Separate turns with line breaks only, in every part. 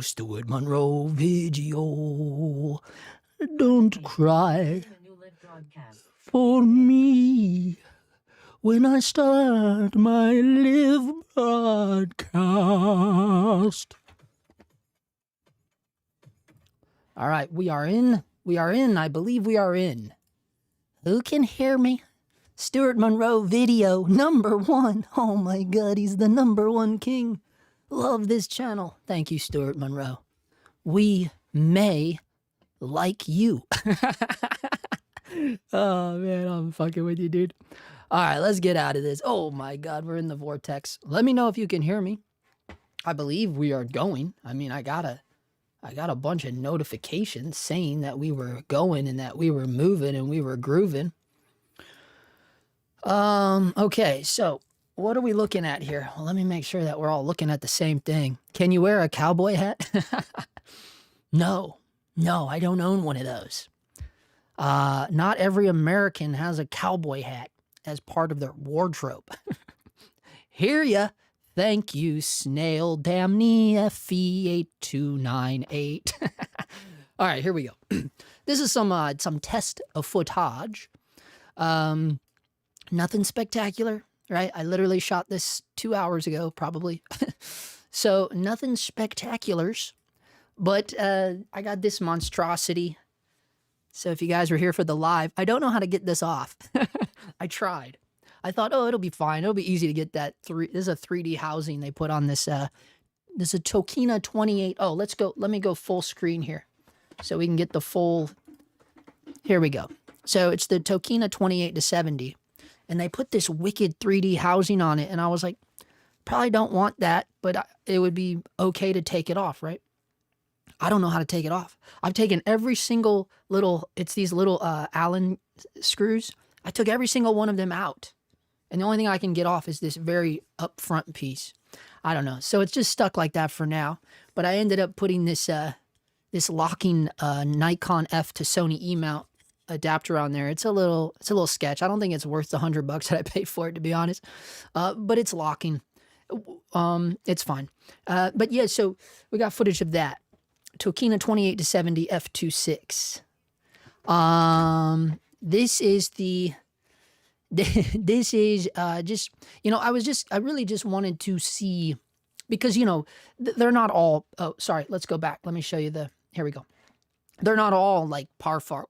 Stuart Monroe video. Don't cry for me when I start my live broadcast. All right, we are in. I believe we are in. Who can hear me? Stuart Monroe video #1. Oh my God, he's the #1 king. Love this channel. Thank you, Stuart Monroe. We may like you. Oh man, I'm fucking with you, dude. All right, let's get out of this. Oh my God, we're in the vortex. Let me know if you can hear me. I believe we are going. I mean, I got a bunch of notifications saying that we were going and that we were moving and we were grooving. Okay, so what are we looking at here? Well, let me make sure that we're all looking at the same thing. Can you wear a cowboy hat? No, I don't own one of those. Not every American has a cowboy hat as part of their wardrobe. Hear ya. Thank you, Snail Damney FE8298. All right, here we go. This is some test footage. Nothing spectacular, right? I literally shot this 2 hours ago, probably. So nothing spectaculars, but I got this monstrosity. So if you guys were here for the live, I don't know how to get this off. I tried. I thought, oh, it'll be fine. It'll be easy to get that. This is a 3D housing they put on this. This is a Tokina 28. Oh, let's go. Let me go full screen here so we can get the full. Here we go. So it's the Tokina 28-70. And they put this wicked 3D housing on it. And I was like, probably don't want that, but it would be okay to take it off, right? I don't know how to take it off. I've taken every single little, it's these little Allen screws. I took every single one of them out. And the only thing I can get off is this very upfront piece. I don't know. So it's just stuck like that for now. But I ended up putting this this locking Nikon F to Sony E mount adapter on there. It's a little sketch. I don't think it's worth the $100 that I paid for it, to be honest. But it's locking. It's fine. But yeah, so we got footage of that. Tokina 28-70 f2.6. This is the. This is just, you know, I really just wanted to see, because, you know, they're not all, oh, sorry, let's go back. Let me show you here we go. They're not all like parfogal.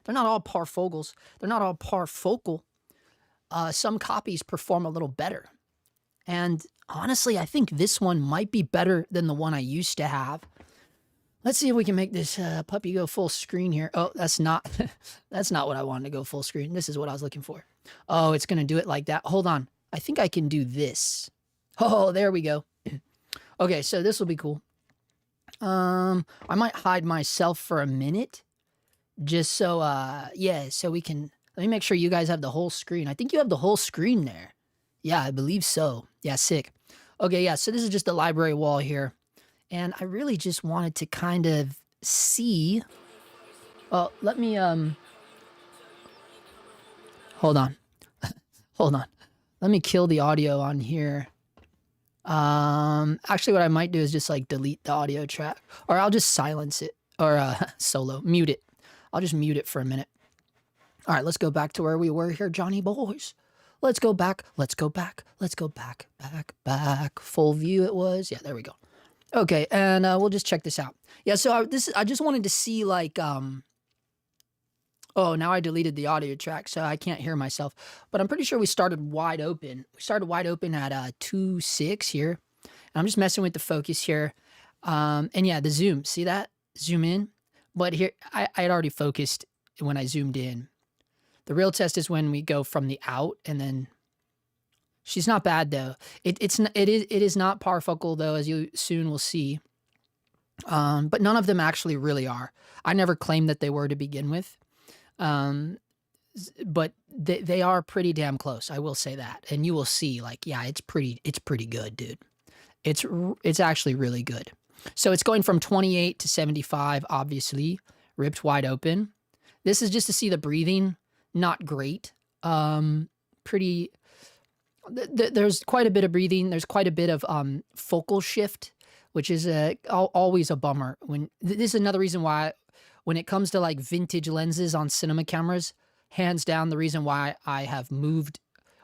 They're not all parfogals. They're not all parfocal. Some copies perform a little better. And honestly, I think this one might be better than the one I used to have. Let's see if we can make this puppy go full screen here. Oh, that's not what I wanted to go full screen. This is what I was looking for. Oh, it's going to do it like that. Hold on. I think I can do this. Oh, there we go. Okay, so this will be cool. I might hide myself for a minute just so, yeah, so we can, let me make sure you guys have the whole screen. I think you have the whole screen there. Yeah, I believe so. Yeah, sick. Okay, yeah, so this is just the library wall here. And I really just wanted to kind of see. Well, let me, hold on. Hold on. Let me kill the audio on here. Actually what I might do is just like delete the audio track, or I'll just silence it, or mute it. I'll just mute it for a minute. All right, let's go back to where we were here, Johnny boys. Let's go back. Back. Full view it was. Yeah, there we go. Okay, and we'll just check this out. Yeah, so I just wanted to see, like, oh, now I deleted the audio track, so I can't hear myself. But I'm pretty sure we started wide open. We started wide open at 2.6 here. And I'm just messing with the focus here. And yeah, the zoom, see that? Zoom in. But here, I had already focused when I zoomed in. The real test is when we go from the out, and then... She's not bad though. It is not parfocal though, as you soon will see. But none of them actually really are. I never claimed that they were to begin with. But they are pretty damn close. I will say that, and you will see. Like, yeah, it's pretty good, dude. It's actually really good. So it's going from 28 to 75, obviously, ripped wide open. This is just to see the breathing. Not great. There's quite a bit of breathing. There's quite a bit of focal shift which is always a bummer. This is another reason why, when it comes to like vintage lenses on cinema cameras, hands down the reason why I have moved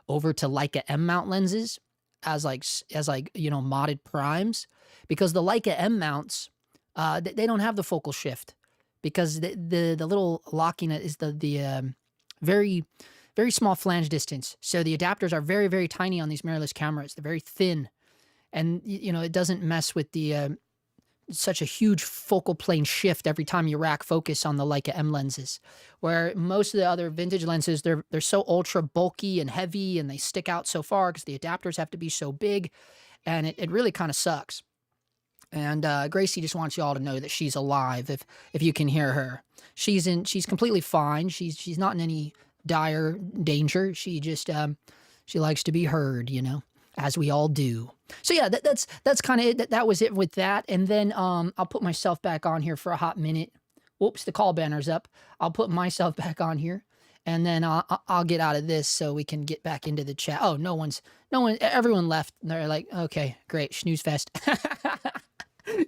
over to Leica M mount lenses as like modded primes, because the Leica M mounts, they don't have the focal shift, because the little locking is the very very small flange distance. So the adapters are very very tiny on these mirrorless cameras. They're very thin, and it doesn't mess with the such a huge focal plane shift every time you rack focus on the Leica M lenses, where most of the other vintage lenses, they're so ultra bulky and heavy, and they stick out so far because the adapters have to be so big, and it really kind of sucks. And Gracie just wants you all to know that she's alive, if you can hear her. She's completely fine. She's not in any dire danger. She just she likes to be heard, as we all do. So yeah, that's kind of it. That was it with that. And then I'll put myself back on here for a hot minute. Whoops, the call banner's up. I'll put myself back on here, and then I'll get out of this so we can get back into the chat. Oh, everyone left. They're like, okay, great, snooze fest.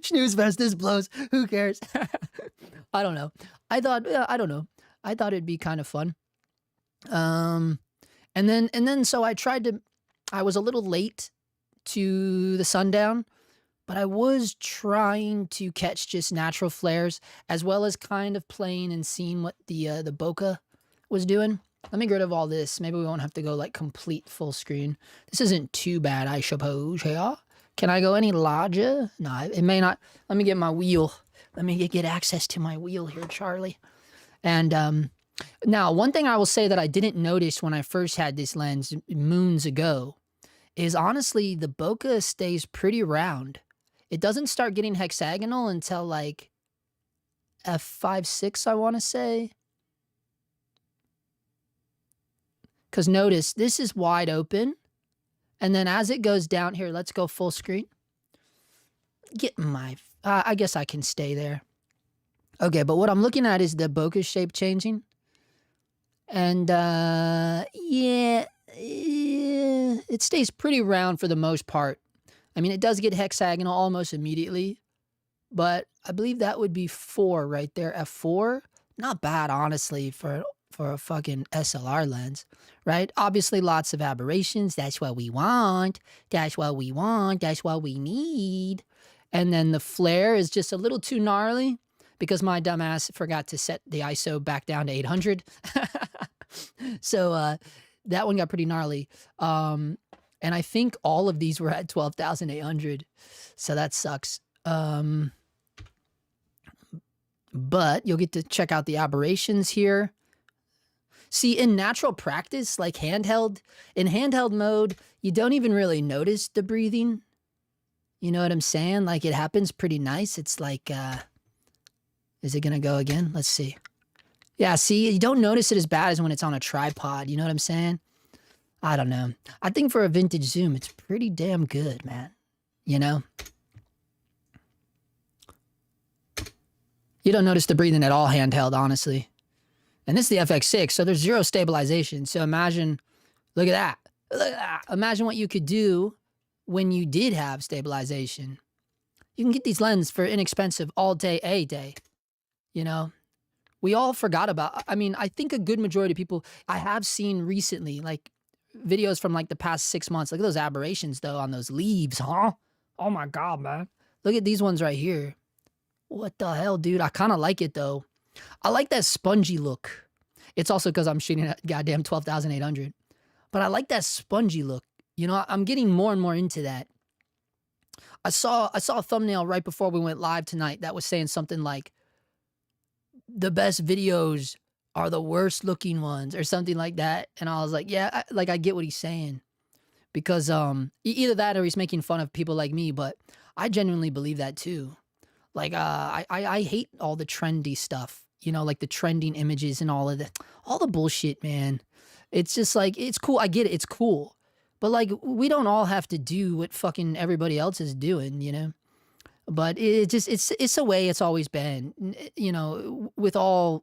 Snooze fest, this blows. Who cares? I don't know. I don't know. I thought it'd be kind of fun. And then so I was a little late to the sundown, but I was trying to catch just natural flares, as well as kind of playing and seeing what the bokeh was doing. Let me get rid of all this. Maybe we won't have to go like complete full screen. This isn't too bad, I suppose. Yeah. Can I go any larger? No, it may not. Let me get my wheel. Let me get access to my wheel here, Charlie. And now, one thing I will say that I didn't notice when I first had this lens moons ago is, honestly, the bokeh stays pretty round. It doesn't start getting hexagonal until like f5.6, I want to say. Because notice, this is wide open. And then as it goes down here, let's go full screen. I guess I can stay there. Okay, but what I'm looking at is the bokeh shape changing. And yeah, it stays pretty round for the most part. I mean, it does get hexagonal almost immediately, but I believe that would be 4 right there, f4. Not bad, honestly, for a fucking SLR lens, right? Obviously, lots of aberrations. That's what we want. That's what we want. That's what we need. And then the flare is just a little too gnarly because my dumbass forgot to set the ISO back down to 800. So that one got pretty gnarly. And I think all of these were at 12,800. So that sucks. But you'll get to check out the aberrations here. See, in natural practice, like in handheld mode, you don't even really notice the breathing. You know what I'm saying? Like, it happens pretty nice. It's like, is it going to go again? Let's see. Yeah, see, you don't notice it as bad as when it's on a tripod. You know what I'm saying? I don't know. I think for a vintage zoom, it's pretty damn good, man. You know? You don't notice the breathing at all handheld, honestly. And this is the FX6, so there's 0 stabilization. So imagine, look at that. Look at that. Imagine what you could do when you did have stabilization. You can get these lenses for inexpensive all day, a day. You know? We all forgot about, I mean, I think a good majority of people, I have seen recently, like, videos from, like, the past 6 months. Look at those aberrations, though, on those leaves, huh? Oh, my God, man. Look at these ones right here. What the hell, dude? I kind of like it, though. I like that spongy look. It's also because I'm shooting at goddamn 12,800. But I like that spongy look. You know, I'm getting more and more into that. I saw a thumbnail right before we went live tonight that was saying something like, the best videos are the worst looking ones, or something like that. And I was like, yeah, I get what he's saying. Because either that or he's making fun of people like me, but I genuinely believe that too. Like, I hate all the trendy stuff, you know, like the trending images and all the bullshit, man. It's just like, it's cool. I get it. It's cool. But like, we don't all have to do what fucking everybody else is doing, you know? But it's the way it's always been, you know, with all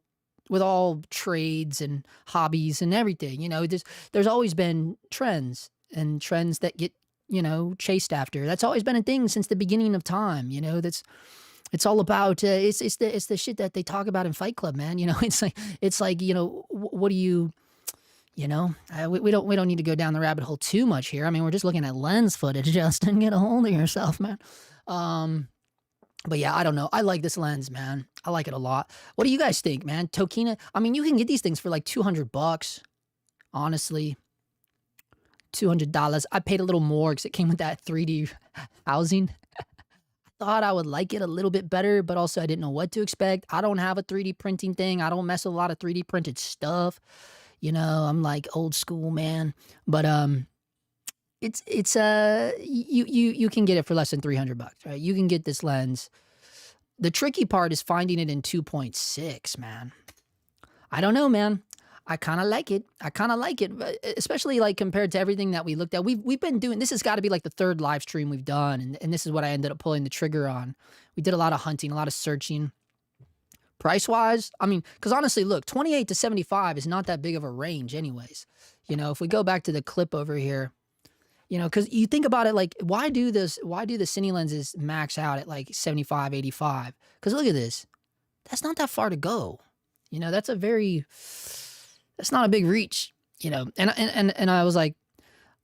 trades and hobbies and everything, you know, there's always been trends, and trends that get chased after. That's always been a thing since the beginning of time. It's all about it's the shit that they talk about in Fight Club, man. It's like what do you we don't need to go down the rabbit hole too much here. I mean, we're just looking at lens footage, Justin. Get a hold of yourself, man. But yeah, I don't know. I like this lens, man. I like it a lot. What do you guys think, man? Tokina. I mean, you can get these things for like $200, honestly. $200. I paid a little more because it came with that 3D housing. Thought I would like it a little bit better, but also I didn't know what to expect. I don't have a 3D printing thing. I don't mess with a lot of 3D printed stuff. I'm like old school, man. But it's you can get it for less than $300, right? You can get this lens. The tricky part is finding it in 2.6, man. I don't know, man. I kind of like it. Especially like compared to everything that we looked at. We've been doing, this has got to be like the third live stream we've done, and this is what I ended up pulling the trigger on. We did a lot of hunting, a lot of searching. Price-wise, I mean, because honestly, look, 28 to 75 is not that big of a range anyways. If we go back to the clip over here, because you think about it, like, why do the cine lenses max out at like 75, 85? Because look at this. That's not that far to go. That's not a big reach, and I was like,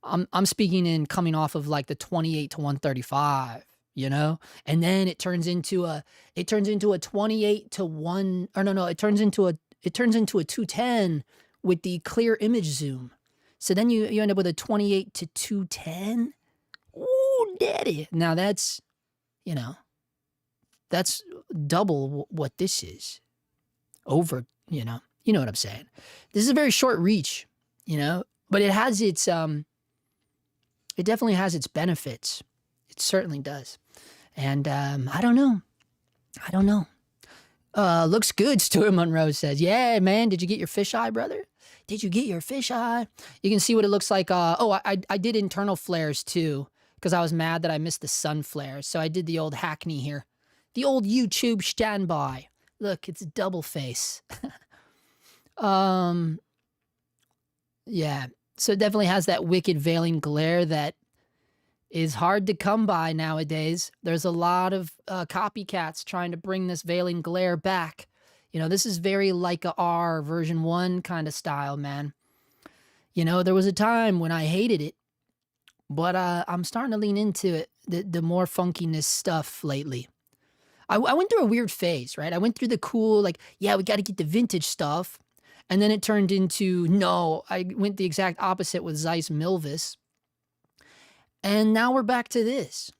I'm speaking in coming off of like the 28 to 135, and then it turns into a 28 to 1, or no, it turns into a 210 with the clear image zoom. So then you end up with a 28 to 210. Ooh, daddy. Now that's double what this is. Over, you know what I'm saying. This is a very short reach, but it has its it definitely has its benefits. It certainly does. And I don't know. Looks good, Stuart Monroe says. Yeah, man, did you get your fisheye, brother? Did you get your fisheye? You can see what it looks like. I did internal flares too, because I was mad that I missed the sun flares. So I did the old Hackney here. The old YouTube standby. Look, it's double face. Yeah. So it definitely has that wicked veiling glare that is hard to come by nowadays. There's a lot of copycats trying to bring this veiling glare back. This is very Leica R version 1 kind of style, man. There was a time when I hated it, but I'm starting to lean into it, the more funkiness stuff lately. I went through a weird phase, right? I went through the cool, like, yeah, we got to get the vintage stuff. And then it turned into, no, I went the exact opposite with Zeiss Milvis. And now we're back to this.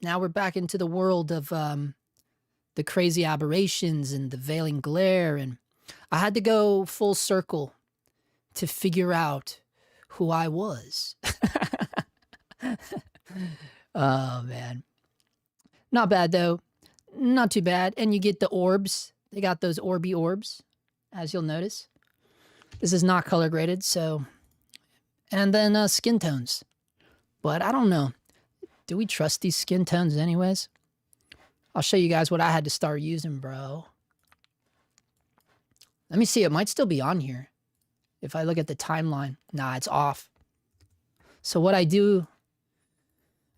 Now we're back into the world of the crazy aberrations and the veiling glare. And I had to go full circle to figure out who I was. Oh, man. Not bad, though. Not too bad. And you get the orbs. They got those Orby orbs, as you'll notice. This is not color graded, so. And then skin tones. But I don't know. Do we trust these skin tones anyways? I'll show you guys what I had to start using, bro. Let me see. It might still be on here. If I look at the timeline. Nah, it's off. So what I do,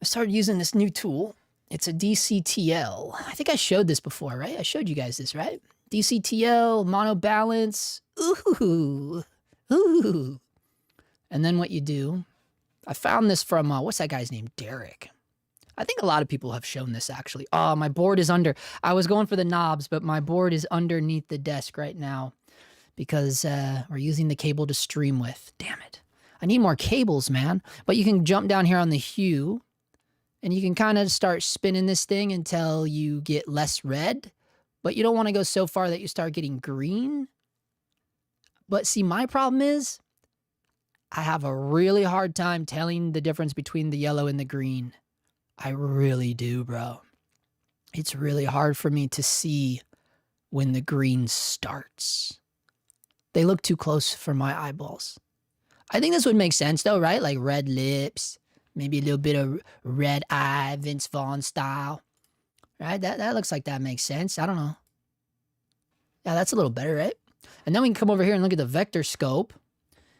I started using this new tool. It's a DCTL. I think I showed this before, right? I showed you guys this, right? DCTL, mono balance. Ooh. And then what you do, I found this from, what's that guy's name? Derek. I think a lot of people have shown this, actually. Oh, my board is under. I was going for the knobs, but my board is underneath the desk right now because we're using the cable to stream with. Damn it. I need more cables, man. But you can jump down here on the hue, and you can kind of start spinning this thing until you get less red. But you don't want to go so far that you start getting green. But see, my problem is I have a really hard time telling the difference between the yellow and the green. I really do, bro. It's really hard for me to see when the green starts. They look too close for my eyeballs. I think this would make sense though, right? Like red lips, maybe a little bit of red eye, Vince Vaughn style. Right? That looks like that makes sense. I don't know. Yeah, that's a little better, right? And then we can come over here and look at the vector scope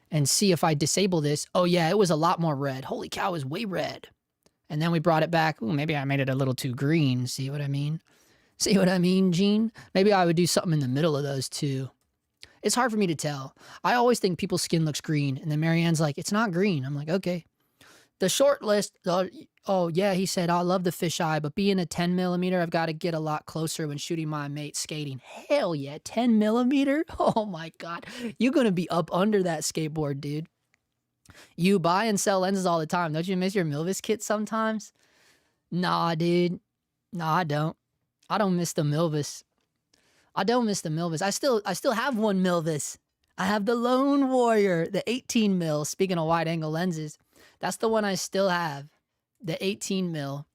and see if I disable this. Oh yeah, it was a lot more red. Holy cow, it was way red. And then we brought it back. Ooh, maybe I made it a little too green. See what I mean? See what I mean, Gene? Maybe I would do something in the middle of those two. It's hard for me to tell. I always think people's skin looks green. And then Marianne's like, it's not green. I'm like, okay. The short list, oh yeah, he said, I love the fisheye, but being a 10 millimeter, I've got to get a lot closer when shooting my mate skating. Hell yeah, 10 millimeter? Oh my God. You're going to be up under that skateboard, dude. You buy and sell lenses all the time. Don't you miss your Milvis kit sometimes? Nah, dude. Nah, I don't. I don't miss the Milvis. I don't miss the Milvis. I still have one Milvis. I have the Lone Warrior, the 18 mil. Speaking of wide angle lenses, that's the one I still have, the 18 mil.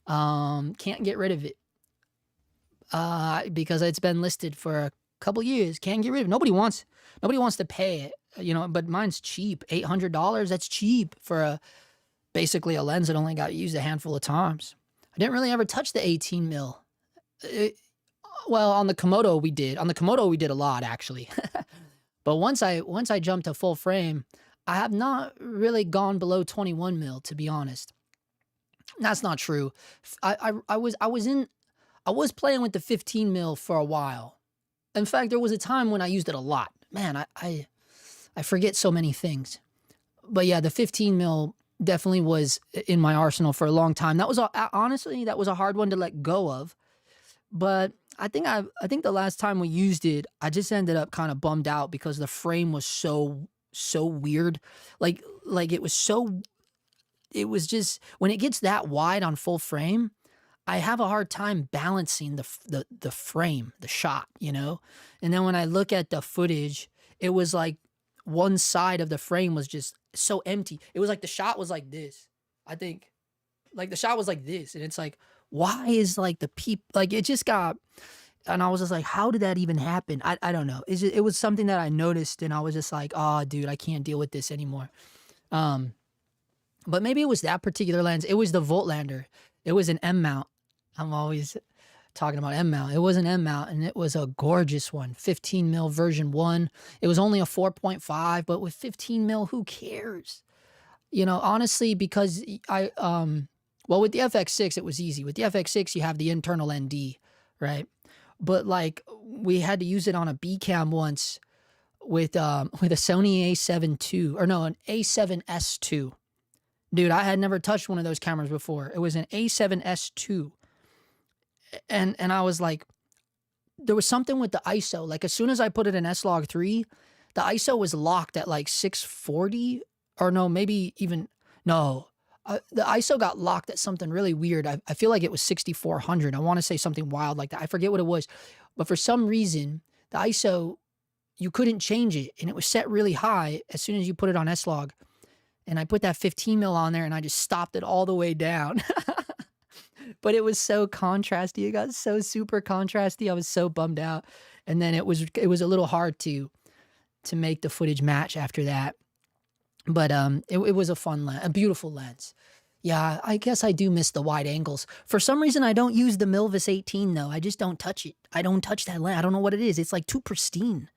Can't get rid of it because it's been listed for a couple years. Can't get rid of it. Nobody wants to pay it, you know. But mine's cheap, $800. That's cheap for basically a lens that only got used a handful of times. I didn't really ever touch the 18 mil. Well, on the Komodo we did. On the Komodo we did a lot actually. But once I jumped to full frame, I have not really gone below 21 mil, to be honest. That's not true. I was playing with the 15 mil for a while. In fact, there was a time when I used it a lot. Man, I forget so many things. But yeah, the 15 mil definitely was in my arsenal for a long time. That was honestly, that was a hard one to let go of. But I think the last time we used it, I just ended up kind of bummed out because the frame was so weird. Like it was just, when it gets that wide on full frame, I have a hard time balancing the frame, the shot, you know? And then when I look at the footage, it was like one side of the frame was just so empty. It was like the shot was like this. I think like the shot was like this, and it's like, why is like like it just got, and I was just like, how did that even happen? I don't know. It was something that I noticed, and I was just like, oh, dude, I can't deal with this anymore. But maybe it was that particular lens. It was the Voltlander. It was an M mount. I'm always talking about M mount. It was an M mount, and it was a gorgeous one. 15 mil version 1. It was only a 4.5, but with 15 mil, who cares? You know, honestly, because well, with the FX6, it was easy. With the FX6, you have the internal ND, right? But like, we had to use it on a B cam once with a Sony A7 II, or no, an A7S II. Dude, I had never touched one of those cameras before. It was an A7S II. And I was like, there was something with the ISO. Like, as soon as I put it in S-Log 3, the ISO was locked at like 640, or no, maybe even, no. The ISO got locked at something really weird. I feel like it was 6400. I want to say something wild like that. I forget what it was. But for some reason, the ISO, you couldn't change it. And it was set really high as soon as you put it on S-Log. And I put that 15 mil on there, and I just stopped it all the way down. But it was so contrasty. It got so super contrasty. I was so bummed out. And then it was a little hard to make the footage match after that. But it was a fun lens, a beautiful lens. Yeah, I guess I do miss the wide angles. For some reason, I don't use the Milvis 18 though. I just don't touch it. I don't touch that lens. I don't know what it is. It's like too pristine.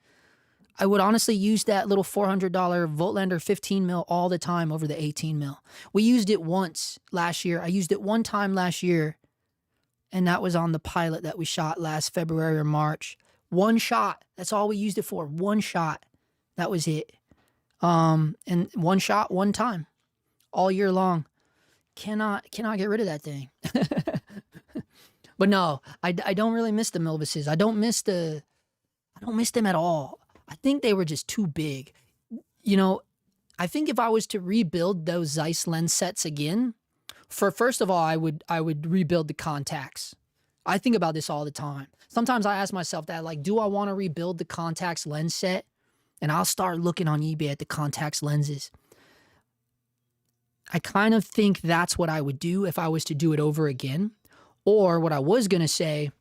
I would honestly use that little $400 Voltlander 15 mil all the time over the 18 mil. We used it once last year. I used it one time last year, and that was on the pilot that we shot last February or March. One shot. That's all we used it for. One shot. That was it. And one shot, one time, all year long. Cannot get rid of that thing. But no, I don't really miss the Milvises. I don't miss them at all. I think they were just too big. You know, I think if I was to rebuild those Zeiss lens sets again, first of all, I would rebuild the contacts. I think about this all the time. Sometimes I ask myself that, like, do I want to rebuild the contacts lens set? And I'll start looking on eBay at the contacts lenses. I kind of think that's what I would do if I was to do it over again. Or what I was going to say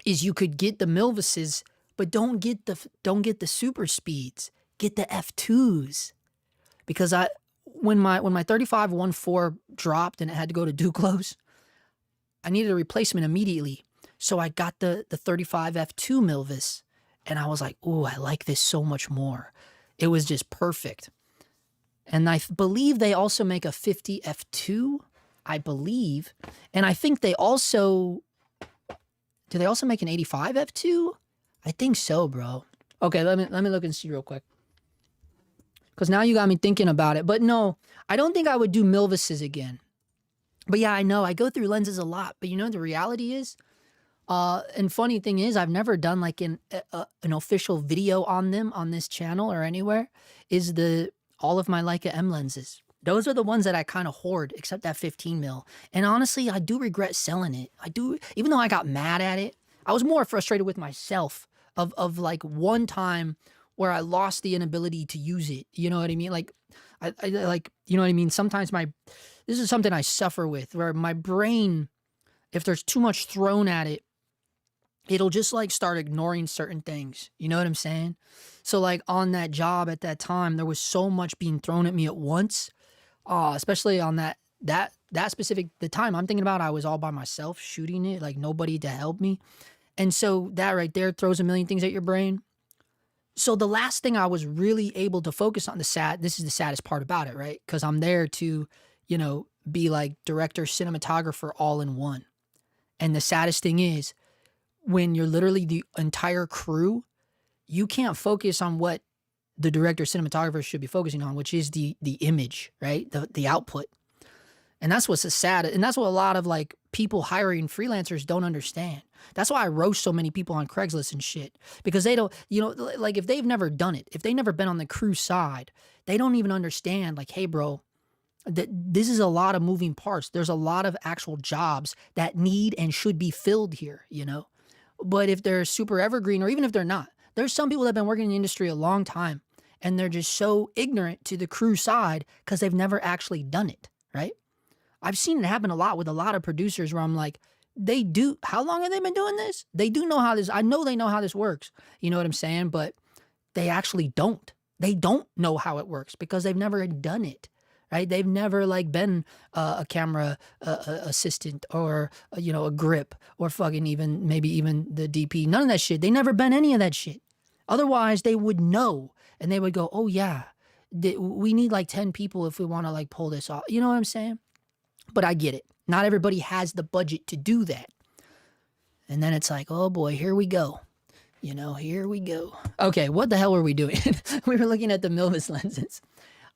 is you could get the Milvises, but don't get the super speeds. Get the F2s. Because when my 35-1.4 dropped and it had to go to Duclos, I needed a replacement immediately. So I got the 35 F2 Milvis, and I was like, "Ooh, I like this so much more." It was just perfect. And I believe they also make a 50 F2. I believe. And I think they also, do they also make an 85 f2? I think so, bro. Okay, let me look and see real quick. Because now you got me thinking about it. But no, I don't think I would do Milvises again. But yeah, I know I go through lenses a lot. But you know, the reality is, and funny thing is, I've never done like an official video on them on this channel or anywhere. Is all of my Leica M lenses. Those are the ones that I kind of hoard, except that 15 mil. And honestly, I do regret selling it. I do, even though I got mad at it. I was more frustrated with myself of like one time where I lost the inability to use it. You know what I mean? Like, I like, you know what I mean? Sometimes this is something I suffer with, where my brain, if there's too much thrown at it, it'll just like start ignoring certain things. You know what I'm saying? So like on that job at that time, there was so much being thrown at me at once, especially on that specific, the time I'm thinking about, I was all by myself shooting it, like nobody to help me. And so that right there throws a million things at your brain. So the last thing I was really able to focus on, this is the saddest part about it, right? Because I'm there to, you know, be like director, cinematographer all in one. And the saddest thing is, when you're literally the entire crew, you can't focus on what the director, cinematographer should be focusing on, which is the image, right? The output. And that's what's sad. And that's what a lot of like people hiring freelancers don't understand. That's why I roast so many people on Craigslist and shit, because they don't, you know, like if they've never done it, if they've never been on the crew side, they don't even understand like, hey, bro, this is a lot of moving parts. There's a lot of actual jobs that need and should be filled here, you know? But if they're super evergreen, or even if they're not, there's some people that have been working in the industry a long time and they're just so ignorant to the crew side because they've never actually done it, right? I've seen it happen a lot with a lot of producers where I'm like, how long have they been doing this? They do know how this, I know they know how this works. You know what I'm saying? But they actually don't. They don't know how it works because they've never done it. Right? They've never like been a camera assistant or, you know, a grip or fucking maybe even the DP. None of that shit. They never been any of that shit. Otherwise, they would know and they would go, oh yeah, we need like 10 people if we want to like pull this off. You know what I'm saying? But I get it. Not everybody has the budget to do that. And then it's like, oh boy, here we go. You know, here we go. Okay, what the hell were we doing? We were looking at the Milvis lenses.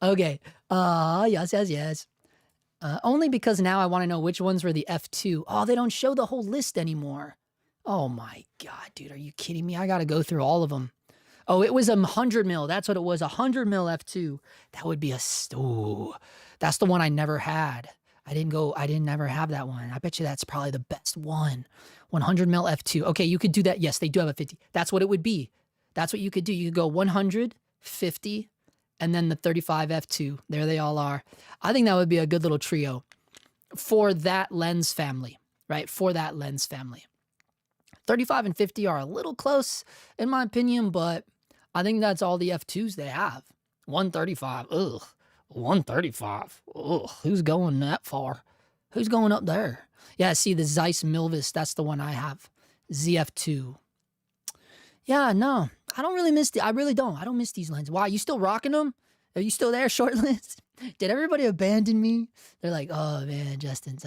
Okay. Yes. Only because now I want to know which ones were the F2. Oh, they don't show the whole list anymore. Oh my God, dude. Are you kidding me? I got to go through all of them. Oh, it was 100 mil. That's what it was. 100 mil F2. That would be that's the one I never had. I didn't ever have that one. I bet you that's probably the best one. 100 mil F2. Okay. You could do that. Yes, they do have a 50. That's what it would be. That's what you could do. You could go 100, 50, and then the 35 f2. There they all are. I think that would be a good little trio for that lens family, right? For that lens family. 35 and 50 are a little close in my opinion, but I think that's all the f2s they have. 135, ugh. 135, ugh. Who's going that far? Who's going up there? Yeah, see the Zeiss Milvis, that's the one I have. ZF2. Yeah, no. I don't really miss I really don't. I don't miss these lenses. Why? You still rocking them? Are you still there, short lens? Did everybody abandon me? They're like, oh man, Justin's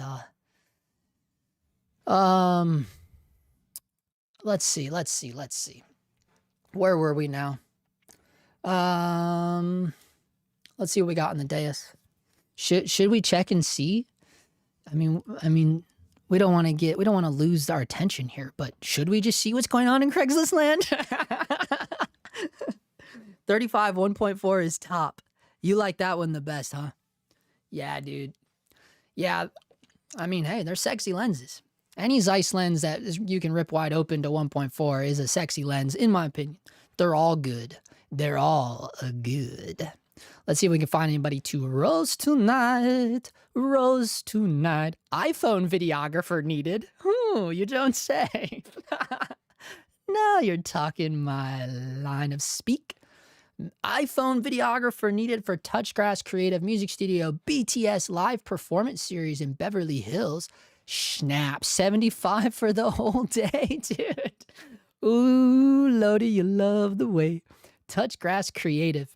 let's see. Where were we now? Let's see what we got on the dais. Should we check and see? I mean, we don't want to lose our attention here, but should we just see what's going on in Craigslist land? 35 1.4 is top. You like that one the best, huh? Yeah, dude. Yeah, I mean, hey, they're sexy lenses. Any Zeiss lens that you can rip wide open to 1.4 is a sexy lens, in my opinion. They're all good. They're all good. Let's see if we can find anybody to roast tonight. Roast tonight. iPhone videographer needed. Ooh, you don't say. Now you're talking my line of speak. iPhone videographer needed for Touchgrass Creative Music Studio BTS live performance series in Beverly Hills. Snap, 75 for the whole day, dude. Ooh, Lodi, you love the way. Touchgrass Creative.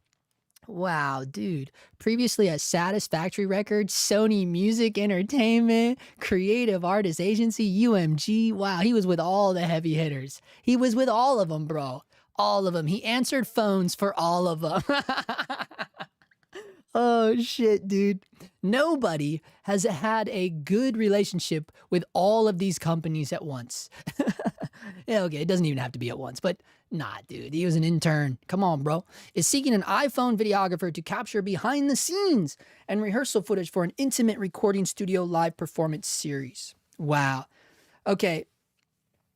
Wow, dude. Previously at Satisfactory Records, Sony Music Entertainment, Creative Artist Agency, UMG. Wow, he was with all the heavy hitters. He was with all of them, bro. All of them. He answered phones for all of them. Oh shit, dude. Nobody has had a good relationship with all of these companies at once. Yeah, okay, it doesn't even have to be at once, but nah, dude. He was an intern. Come on, bro. Is seeking an iPhone videographer to capture behind the scenes and rehearsal footage for an intimate recording studio live performance series. Wow. Okay,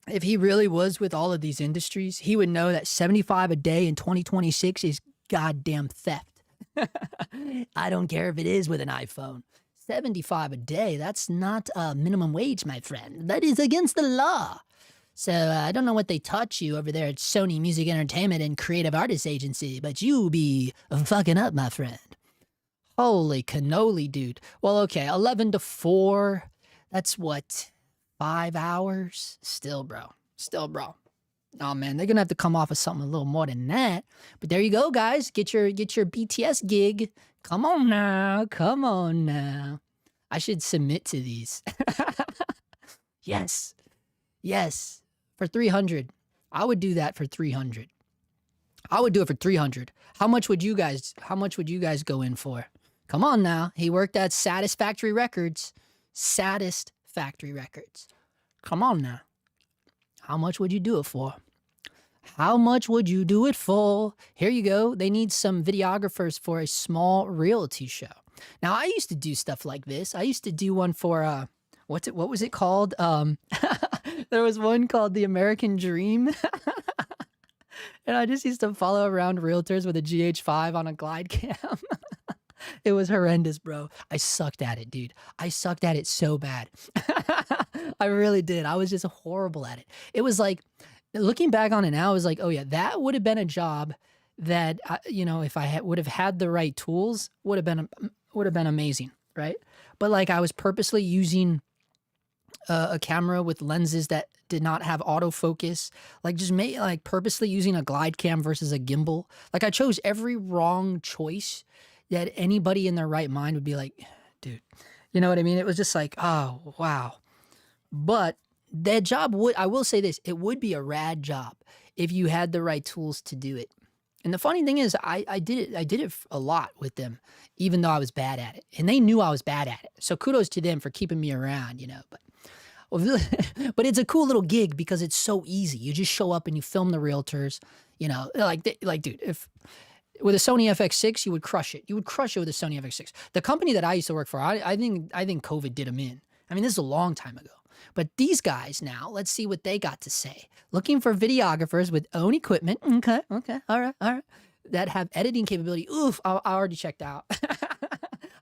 if he really was with all of these industries, he would know that 75 a day in 2026 is goddamn theft. I don't care if it is with an iPhone. 75 a day, that's not minimum wage, my friend. That is against the law. So I don't know what they taught you over there at Sony Music Entertainment and Creative Artists Agency, but you be fucking up, my friend. Holy cannoli, dude. Well, okay, 11 to 4. That's what, 5 hours? Still, bro. Still, bro. Oh man, they're gonna have to come off of something a little more than that. But there you go, guys. Get your BTS gig. Come on now. Come on now. I should submit to these. Yes. Yes. For 300. I would do that for 300. I would do it for 300. How much would you guys go in for? Come on now. He worked at Satisfactory Records. Satisfactory Records. Come on now. How much would you do it for? How much would you do it for? Here you go. They need some videographers for a small realty show. Now, I used to do stuff like this. I used to do one for, what was it called? There was one called The American Dream. And I just used to follow around realtors with a GH5 on a glide cam. It was horrendous, bro. I sucked at it, dude. I sucked at it so bad. I really did. I was just horrible at it. It was like, looking back on it now, I was like, oh yeah, that would have been a job that, if I would have had the right tools, would have been amazing, right? But like I was purposely using a camera with lenses that did not have autofocus, like purposely using a glide cam versus a gimbal. Like I chose every wrong choice that anybody in their right mind would be like, dude, you know what I mean? It was just like, oh, wow. But that job I will say this, it would be a rad job if you had the right tools to do it. And the funny thing is, I did it a lot with them, even though I was bad at it. And they knew I was bad at it. So kudos to them for keeping me around, But it's a cool little gig because it's so easy. You just show up and you film the realtors, dude, if with a Sony FX6, you would crush it. You would crush it with a Sony FX6. The company that I used to work for, I think COVID did them in. I mean, this is a long time ago. But these guys now, let's see what they got to say. Looking for videographers with own equipment. Okay, all right. That have editing capability. Oof, I already checked out.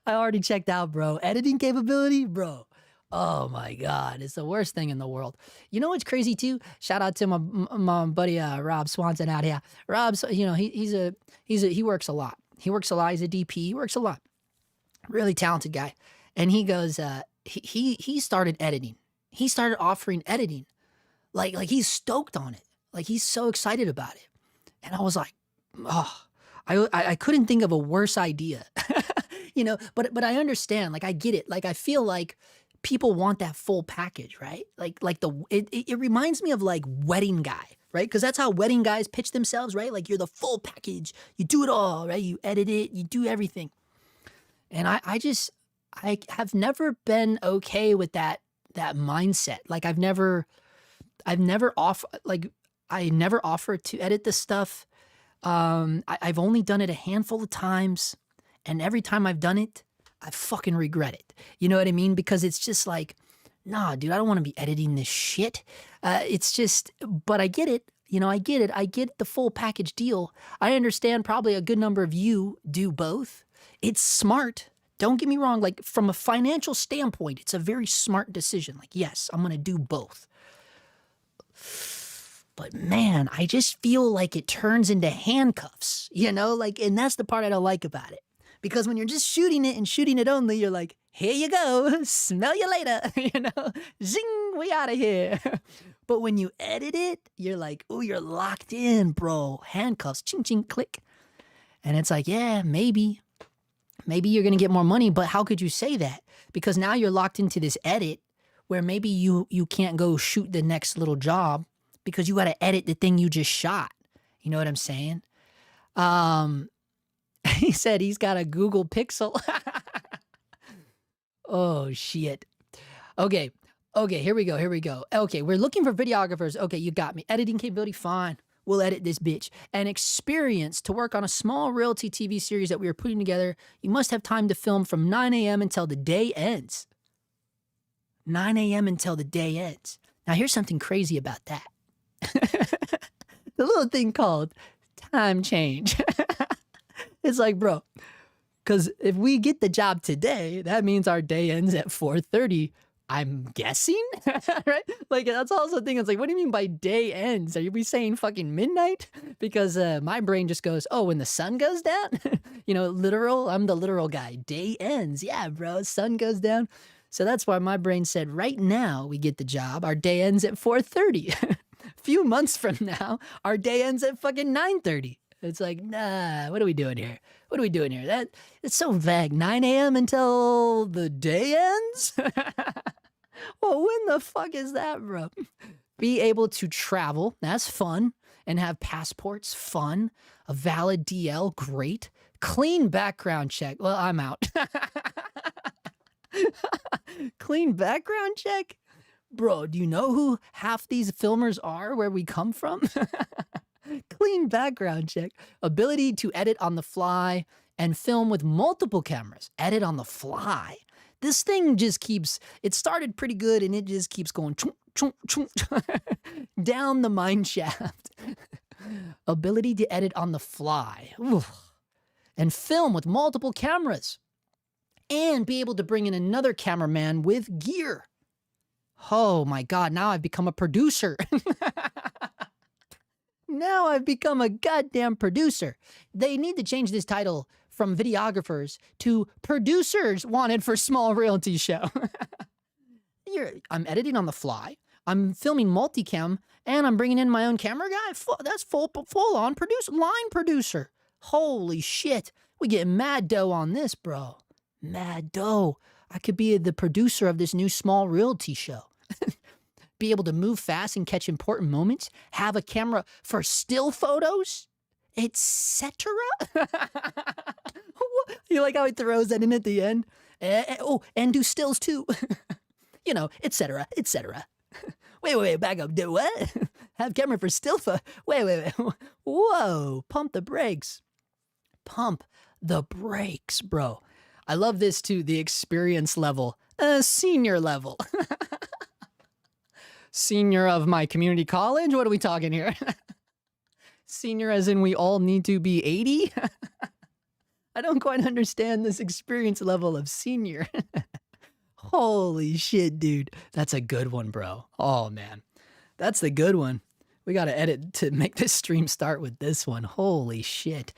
I already checked out, bro. Editing capability, bro. Oh my God, it's the worst thing in the world. You know what's crazy too? Shout out to my buddy Rob Swanson out here. Rob's, he works a lot. He works a lot. He's a DP. He works a lot. Really talented guy. And he goes, he started editing. He started offering editing. Like he's stoked on it. Like he's so excited about it. And I was like, oh, I couldn't think of a worse idea. But I understand. Like I get it. Like I feel like people want that full package, right? It reminds me of like Wedding Guy, right? Because that's how wedding guys pitch themselves, right? Like you're the full package. You do it all, right? You edit it. You do everything. And I have never been okay with that mindset. Like I never offered to edit this stuff. I've only done it a handful of times, and every time I've done it, I fucking regret it. You know what I mean? Because it's just like, nah, dude, I don't want to be editing this shit. But I get it. I get it. I get the full package deal. I understand probably a good number of you do both. It's smart. Don't get me wrong. Like from a financial standpoint, it's a very smart decision. Like, yes, I'm going to do both. But man, I just feel like it turns into handcuffs, and that's the part I don't like about it. Because when you're just shooting it and shooting it only, you're like, here you go, smell you later, zing, we out of here. But when you edit it, you're like, oh, you're locked in, bro. Handcuffs, ching, ching, click. And it's like, yeah, maybe you're going to get more money, but how could you say that? Because now you're locked into this edit where maybe you can't go shoot the next little job because you got to edit the thing you just shot. You know what I'm saying? He said he's got a Google Pixel. Oh, shit. Okay, here we go. Okay, we're looking for videographers. Okay, you got me. Editing capability, fine. We'll edit this bitch. And experience to work on a small realty TV series that we are putting together. You must have time to film from 9 a.m. until the day ends. 9 a.m. until the day ends. Now, here's something crazy about that. The little thing called time change. It's like, bro, because if we get the job today, that means our day ends at 4:30. I'm guessing, right? Like, that's also the thing. It's like, what do you mean by day ends? Are we saying fucking midnight? Because my brain just goes, oh, when the sun goes down? You know, literal. I'm the literal guy. Day ends. Yeah, bro. Sun goes down. So that's why my brain said, right now we get the job. Our day ends at 4:30. A few months from now, our day ends at fucking 9:30. It's like, nah, what are we doing here? What are we doing here? It's so vague. 9 a.m. until the day ends? Well, when the fuck is that, bro? Be able to travel, that's fun. And have passports, fun. A valid DL, great. Clean background check. Well, I'm out. Clean background check? Bro, do you know who half these filmers are where we come from? Clean background check. Ability to edit on the fly and film with multiple cameras. Edit on the fly. This thing just keeps, it started pretty good and it just keeps going chunk, chunk, chunk, down the mine shaft. Ability to edit on the fly. Oof. And film with multiple cameras. And be able to bring in another cameraman with gear. Oh my God, now I've become a producer. Now I've become a goddamn producer. They need to change this title from videographers to producers wanted for small realty show. I'm editing on the fly. I'm filming multicam and I'm bringing in my own camera guy. That's full on line producer. Holy shit. We get mad dough on this, bro. Mad dough. I could be the producer of this new small realty show. Be able to move fast and catch important moments, have a camera for still photos, etc. You like how he throws that in at the end? Oh, and do stills too. You know, etc., etc. Wait, back up. Do what? Have camera for still photo. Wait. Whoa, pump the brakes. Pump the brakes, bro. I love this too, the experience level. Senior level. Senior of my community college? What are we talking here? Senior as in we all need to be 80? I don't quite understand this experience level of senior. Holy shit, dude. That's a good one, bro. Oh, man. That's the good one. We got to edit to make this stream start with this one. Holy shit.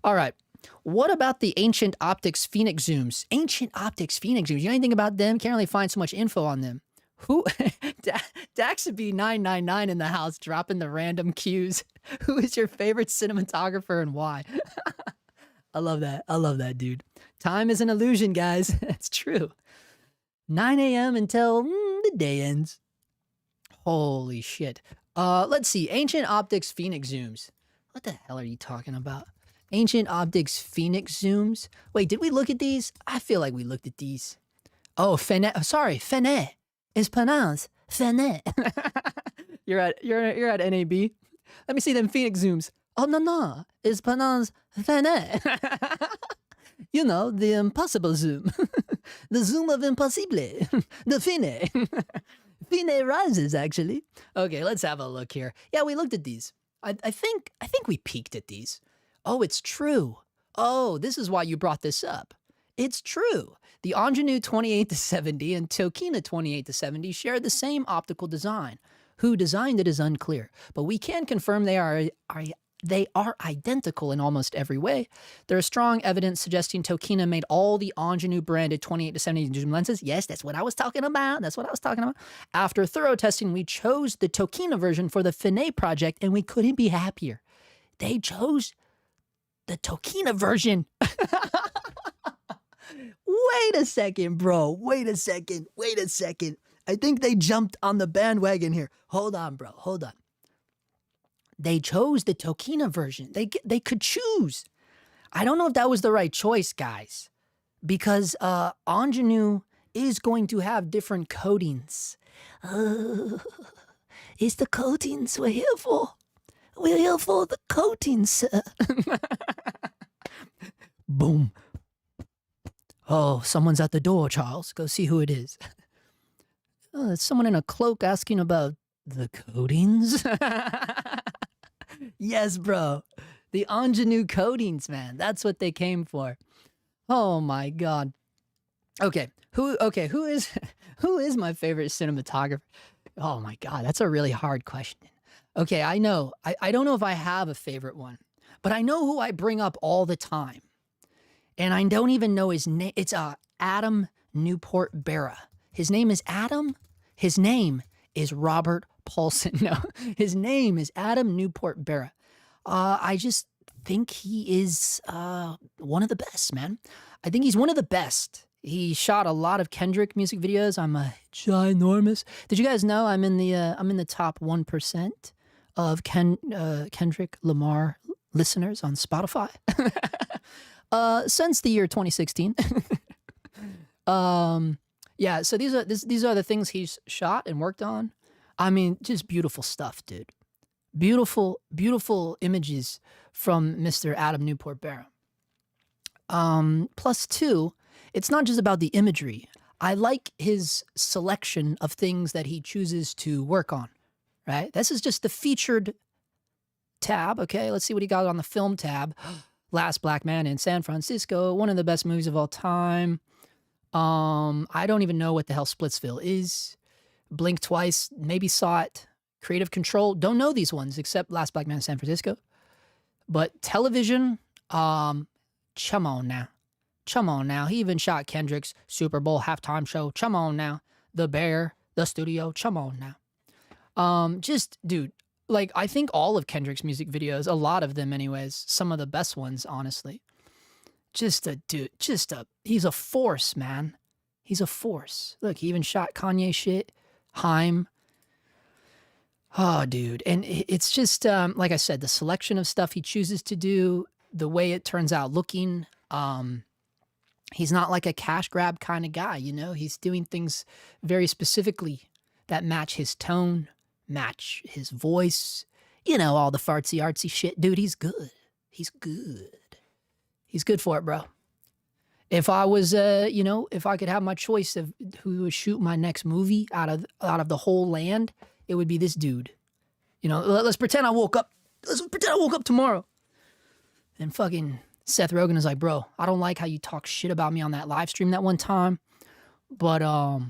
All right. What about the Ancient Optics Phoenix Zooms? Ancient Optics Phoenix Zooms. You know anything about them? Can't really find so much info on them. Who? Daxby 999 in the house dropping the random cues. Who is your favorite cinematographer and why? I love that. I love that, dude. Time is an illusion, guys. It's true. 9 a.m. until the day ends. Holy shit. Let's see. Ancient Optics Phoenix Zooms. What the hell are you talking about? Ancient Optics Phoenix Zooms? Wait, did we look at these? I feel like we looked at these. Oh, Fenet. It's pronounced Fenet. You're at NAB. Let me see them Phoenix Zooms. Oh, no. It's pronounced Fenet. You know, the impossible zoom. The zoom of impossible. The Fenet. Fenet rises, actually. Okay, let's have a look here. Yeah, we looked at these. I think we peeked at these. Oh, it's true. Oh, this is why you brought this up. It's true. The Ingenue 28-70 and Tokina 28-70 share the same optical design. Who designed it is unclear, but we can confirm they are identical in almost every way. There is strong evidence suggesting Tokina made all the Ingenue branded 28-70 zoom lenses. Yes, that's what I was talking about. After thorough testing, we chose the Tokina version for the Fenet project, and we couldn't be happier. They chose the Tokina version. Wait a second, bro. Wait a second. Wait a second. I think they jumped on the bandwagon here. Hold on, bro. Hold on. They chose the Tokina version. They could choose. I don't know if that was the right choice, guys, because ingenue is going to have different coatings. It's the coatings we're here for. We're here for the coatings. Boom. Oh, someone's at the door, Charles. Go see who it is. Oh, it's someone in a cloak asking about the coatings. Yes, bro. The ingenue coatings, man. That's what they came for. Oh my god. Okay, who is who is my favorite cinematographer? Oh my god, that's a really hard question. Okay, I know. I don't know if I have a favorite one, but I know who I bring up all the time. And I don't even know his name. It's Adam Newport Berra. His name is Adam. His name is Robert Paulson. No, his name is Adam Newport Berra. I just think he is one of the best, man. I think he's one of the best. He shot a lot of Kendrick music videos. I'm a ginormous. Did you guys know I'm in the top 1% of Kendrick Lamar listeners on Spotify? Since the year 2016. Yeah, so these are the things he's shot and worked on. I mean, just beautiful stuff, dude. Beautiful, beautiful images from Mr. Adam Newport Berra. Plus two, it's not just about the imagery. I like his selection of things that he chooses to work on, right? This is just the featured tab, okay? Let's see what he got on the film tab. Last Black Man in San Francisco, one of the best movies of all time. I don't even know what the hell Splitsville is. Blink Twice, maybe saw it. Creative Control, don't know these ones except Last Black Man in San Francisco. But television, chum on now. Chum on now. He even shot Kendrick's Super Bowl halftime show. Chum on now. The Bear, The Studio, chum on now. Just, dude, like, I think all of Kendrick's music videos, a lot of them anyways, some of the best ones, honestly. Just a dude, he's a force, man. He's a force. Look, he even shot Kanye shit, Chime. Oh, dude. And it's just, like I said, the selection of stuff he chooses to do, the way it turns out looking. He's not like a cash grab kind of guy, you know? He's doing things very specifically that match his tone, match his voice, you know, all the fartsy artsy shit. Dude, he's good. He's good. He's good for it, bro. If I was, you know, if I could have my choice of who would shoot my next movie out of the whole land, it would be this dude. You know, let's pretend I woke up. Let's pretend I woke up tomorrow. And fucking Seth Rogen is like, bro, I don't like how you talk shit about me on that live stream that one time, but I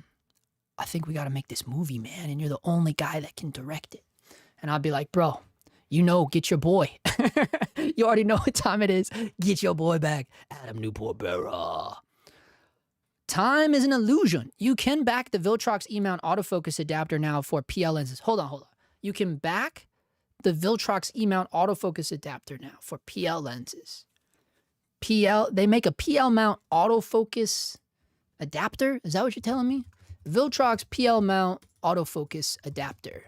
think we got to make this movie, man, and you're the only guy that can direct it. And I'd be like, bro, you know, get your boy. You already know what time it is. Get your boy back. Adam Newport Berra. Time is an illusion. You can back the Viltrox E-mount autofocus adapter now for PL lenses. Hold on. You can back the Viltrox E-mount autofocus adapter now for PL lenses. They make a PL mount autofocus adapter? Is that what you're telling me? Viltrox PL mount autofocus adapter.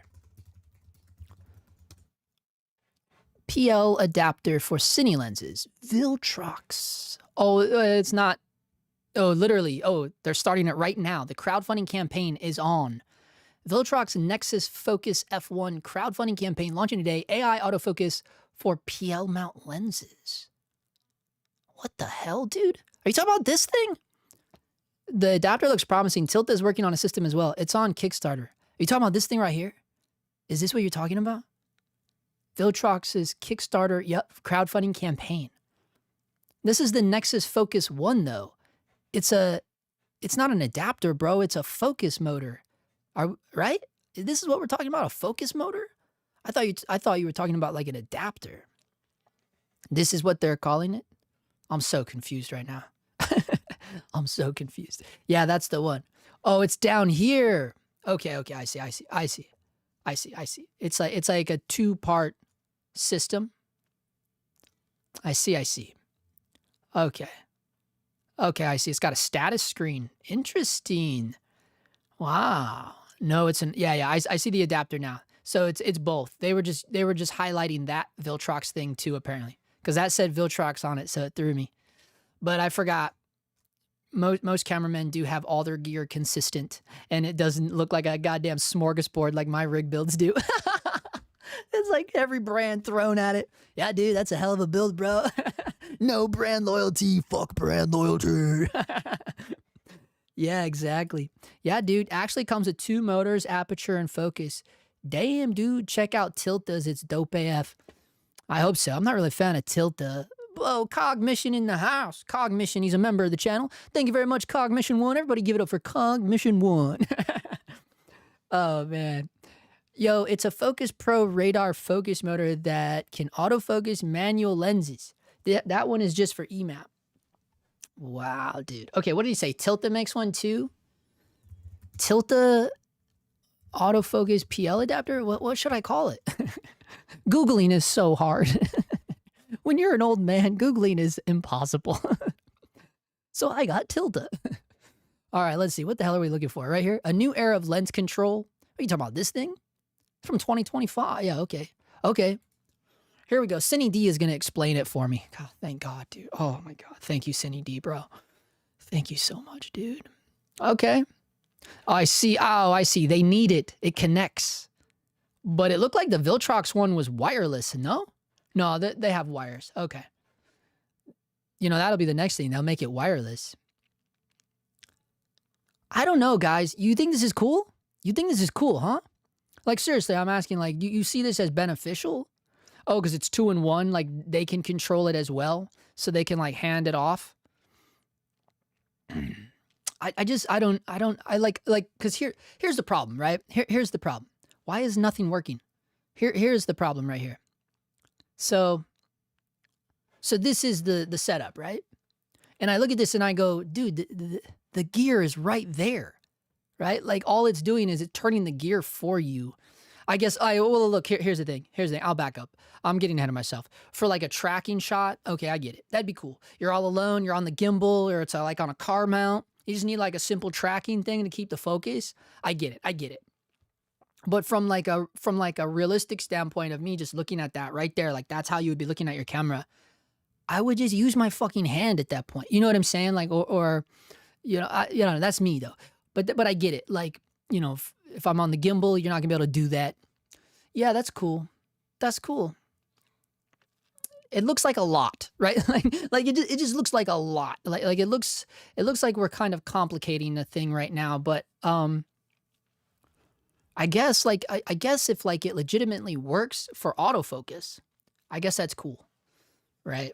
PL adapter for cine lenses. Viltrox. Oh, it's not. Oh, literally. Oh, they're starting it right now. The crowdfunding campaign is on. Viltrox Nexus Focus F1 crowdfunding campaign launching today. AI autofocus for PL mount lenses. What the hell, dude? Are you talking about this thing? The adapter looks promising. Tilta is working on a system as well. It's on Kickstarter. Are you talking about this thing right here? Is this what you're talking about? Viltrox's Kickstarter, crowdfunding campaign. This is the Nexus Focus 1, though. It's not an adapter, bro. It's a focus motor. Right? This is what we're talking about, a focus motor? I thought you were talking about like an adapter. This is what they're calling it? I'm so confused right now. I'm so confused. Yeah, that's the one. Oh, it's down here. Okay, I see. It's like a two-part system. I see, I see. Okay. Okay, I see. It's got a status screen. Interesting. Wow. No, it's an yeah, yeah. I see the adapter now. So it's both. They were just highlighting that Viltrox thing too, apparently, because that said Viltrox on it, so it threw me. But I forgot. Most cameramen do have all their gear consistent, and it doesn't look like a goddamn smorgasbord like my rig builds do. It's like every brand thrown at it. Yeah, dude, that's a hell of a build, bro. No brand loyalty. Fuck brand loyalty. Yeah, exactly. Yeah, dude, actually comes with 2 motors, aperture, and focus. Damn, dude, check out Tilta's. It's dope AF. I hope so. I'm not really a fan of Tilta. Whoa, Cogmission in the house. Cogmission, he's a member of the channel. Thank you very much, Cogmission1. Everybody give it up for Cogmission1. Oh, man. Yo, it's a Focus Pro radar focus motor that can autofocus manual lenses. That one is just for EMAP. Wow, dude. Okay, what did he say? Tilta makes one too? Tilta autofocus PL adapter? What should I call it? Googling is so hard. When you're an old man, Googling is impossible. So I got Tilta. All right, let's see. What the hell are we looking for? Right here? A new era of lens control. Are you talking about this thing? From 2025. Yeah, okay. Okay. Here we go. Cine D is going to explain it for me. God, thank God, dude. Oh my God. Thank you, Cine D, bro. Thank you so much, dude. Okay. Oh, I see. Oh, I see. They need it. It connects. But it looked like the Viltrox one was wireless, no? No, they have wires. Okay. You know, that'll be the next thing. They'll make it wireless. I don't know, guys. You think this is cool? You think this is cool, huh? Like, seriously, I'm asking, like, do you see this as beneficial? Oh, because it's 2-in-1, like, they can control it as well, so they can, like, hand it off. Because here's the problem, right? Here's the problem. Why is nothing working? Here's the problem right here. So this is the setup, right? And I look at this and I go, dude, the gear is right there, right? Like, all it's doing is it's turning the gear for you. I guess well, look, here's the thing. Here's the thing. I'll back up. I'm getting ahead of myself. For like a tracking shot, okay, I get it. That'd be cool. You're all alone, you're on the gimbal, or it's like on a car mount. You just need like a simple tracking thing to keep the focus. I get it. I get it. But from like a realistic standpoint of me just looking at that right there, like that's how you would be looking at your camera. I would just use my fucking hand at that point. You know what I'm saying? Like, or that's me though. But I get it. Like, you know, if I'm on the gimbal, you're not gonna be able to do that. Yeah, that's cool. That's cool. It looks like a lot, right? like it just looks like a lot. Like it looks like we're kind of complicating the thing right now. But I guess I guess if like it legitimately works for autofocus, I guess that's cool, right?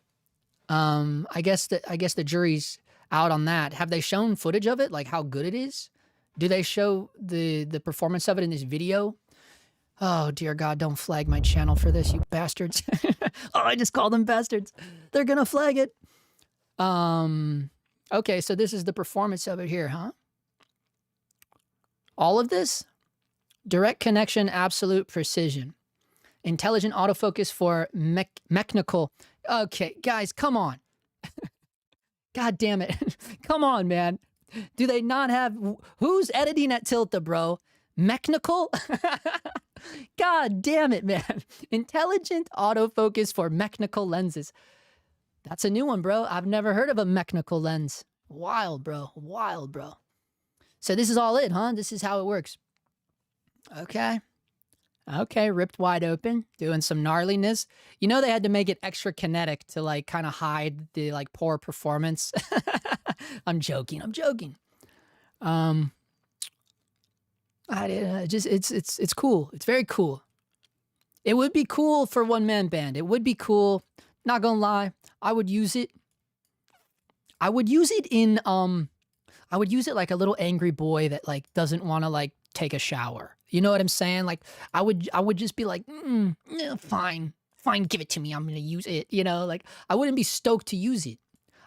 I guess the jury's out on that. Have they shown footage of it? Like how good it is? Do they show the performance of it in this video? Oh, dear God, don't flag my channel for this, you bastards. Oh, I just called them bastards. They're going to flag it. Okay, so this is the performance of it here, huh? All of this? Direct connection, absolute precision. Intelligent autofocus for mechanical. Okay, guys, come on. God damn it. Come on, man. Do they not have... Who's editing at Tilta, bro? Mechanical? God damn it, man. Intelligent autofocus for mechanical lenses. That's a new one, bro. I've never heard of a mechanical lens. Wild, bro. Wild, bro. So this is all it, huh? This is how it works. Okay. Okay, ripped wide open, doing some gnarliness. You know they had to make it extra kinetic to like kind of hide the like poor performance. I'm joking. It's cool. It's very cool. It would be cool for one-man band. It would be cool. Not gonna lie, I would use it. I would use it in I would use it like a little angry boy that like doesn't want to like take a shower. You know what I'm saying? Like I would just be like, fine, give it to me. I'm gonna use it. You know, like I wouldn't be stoked to use it.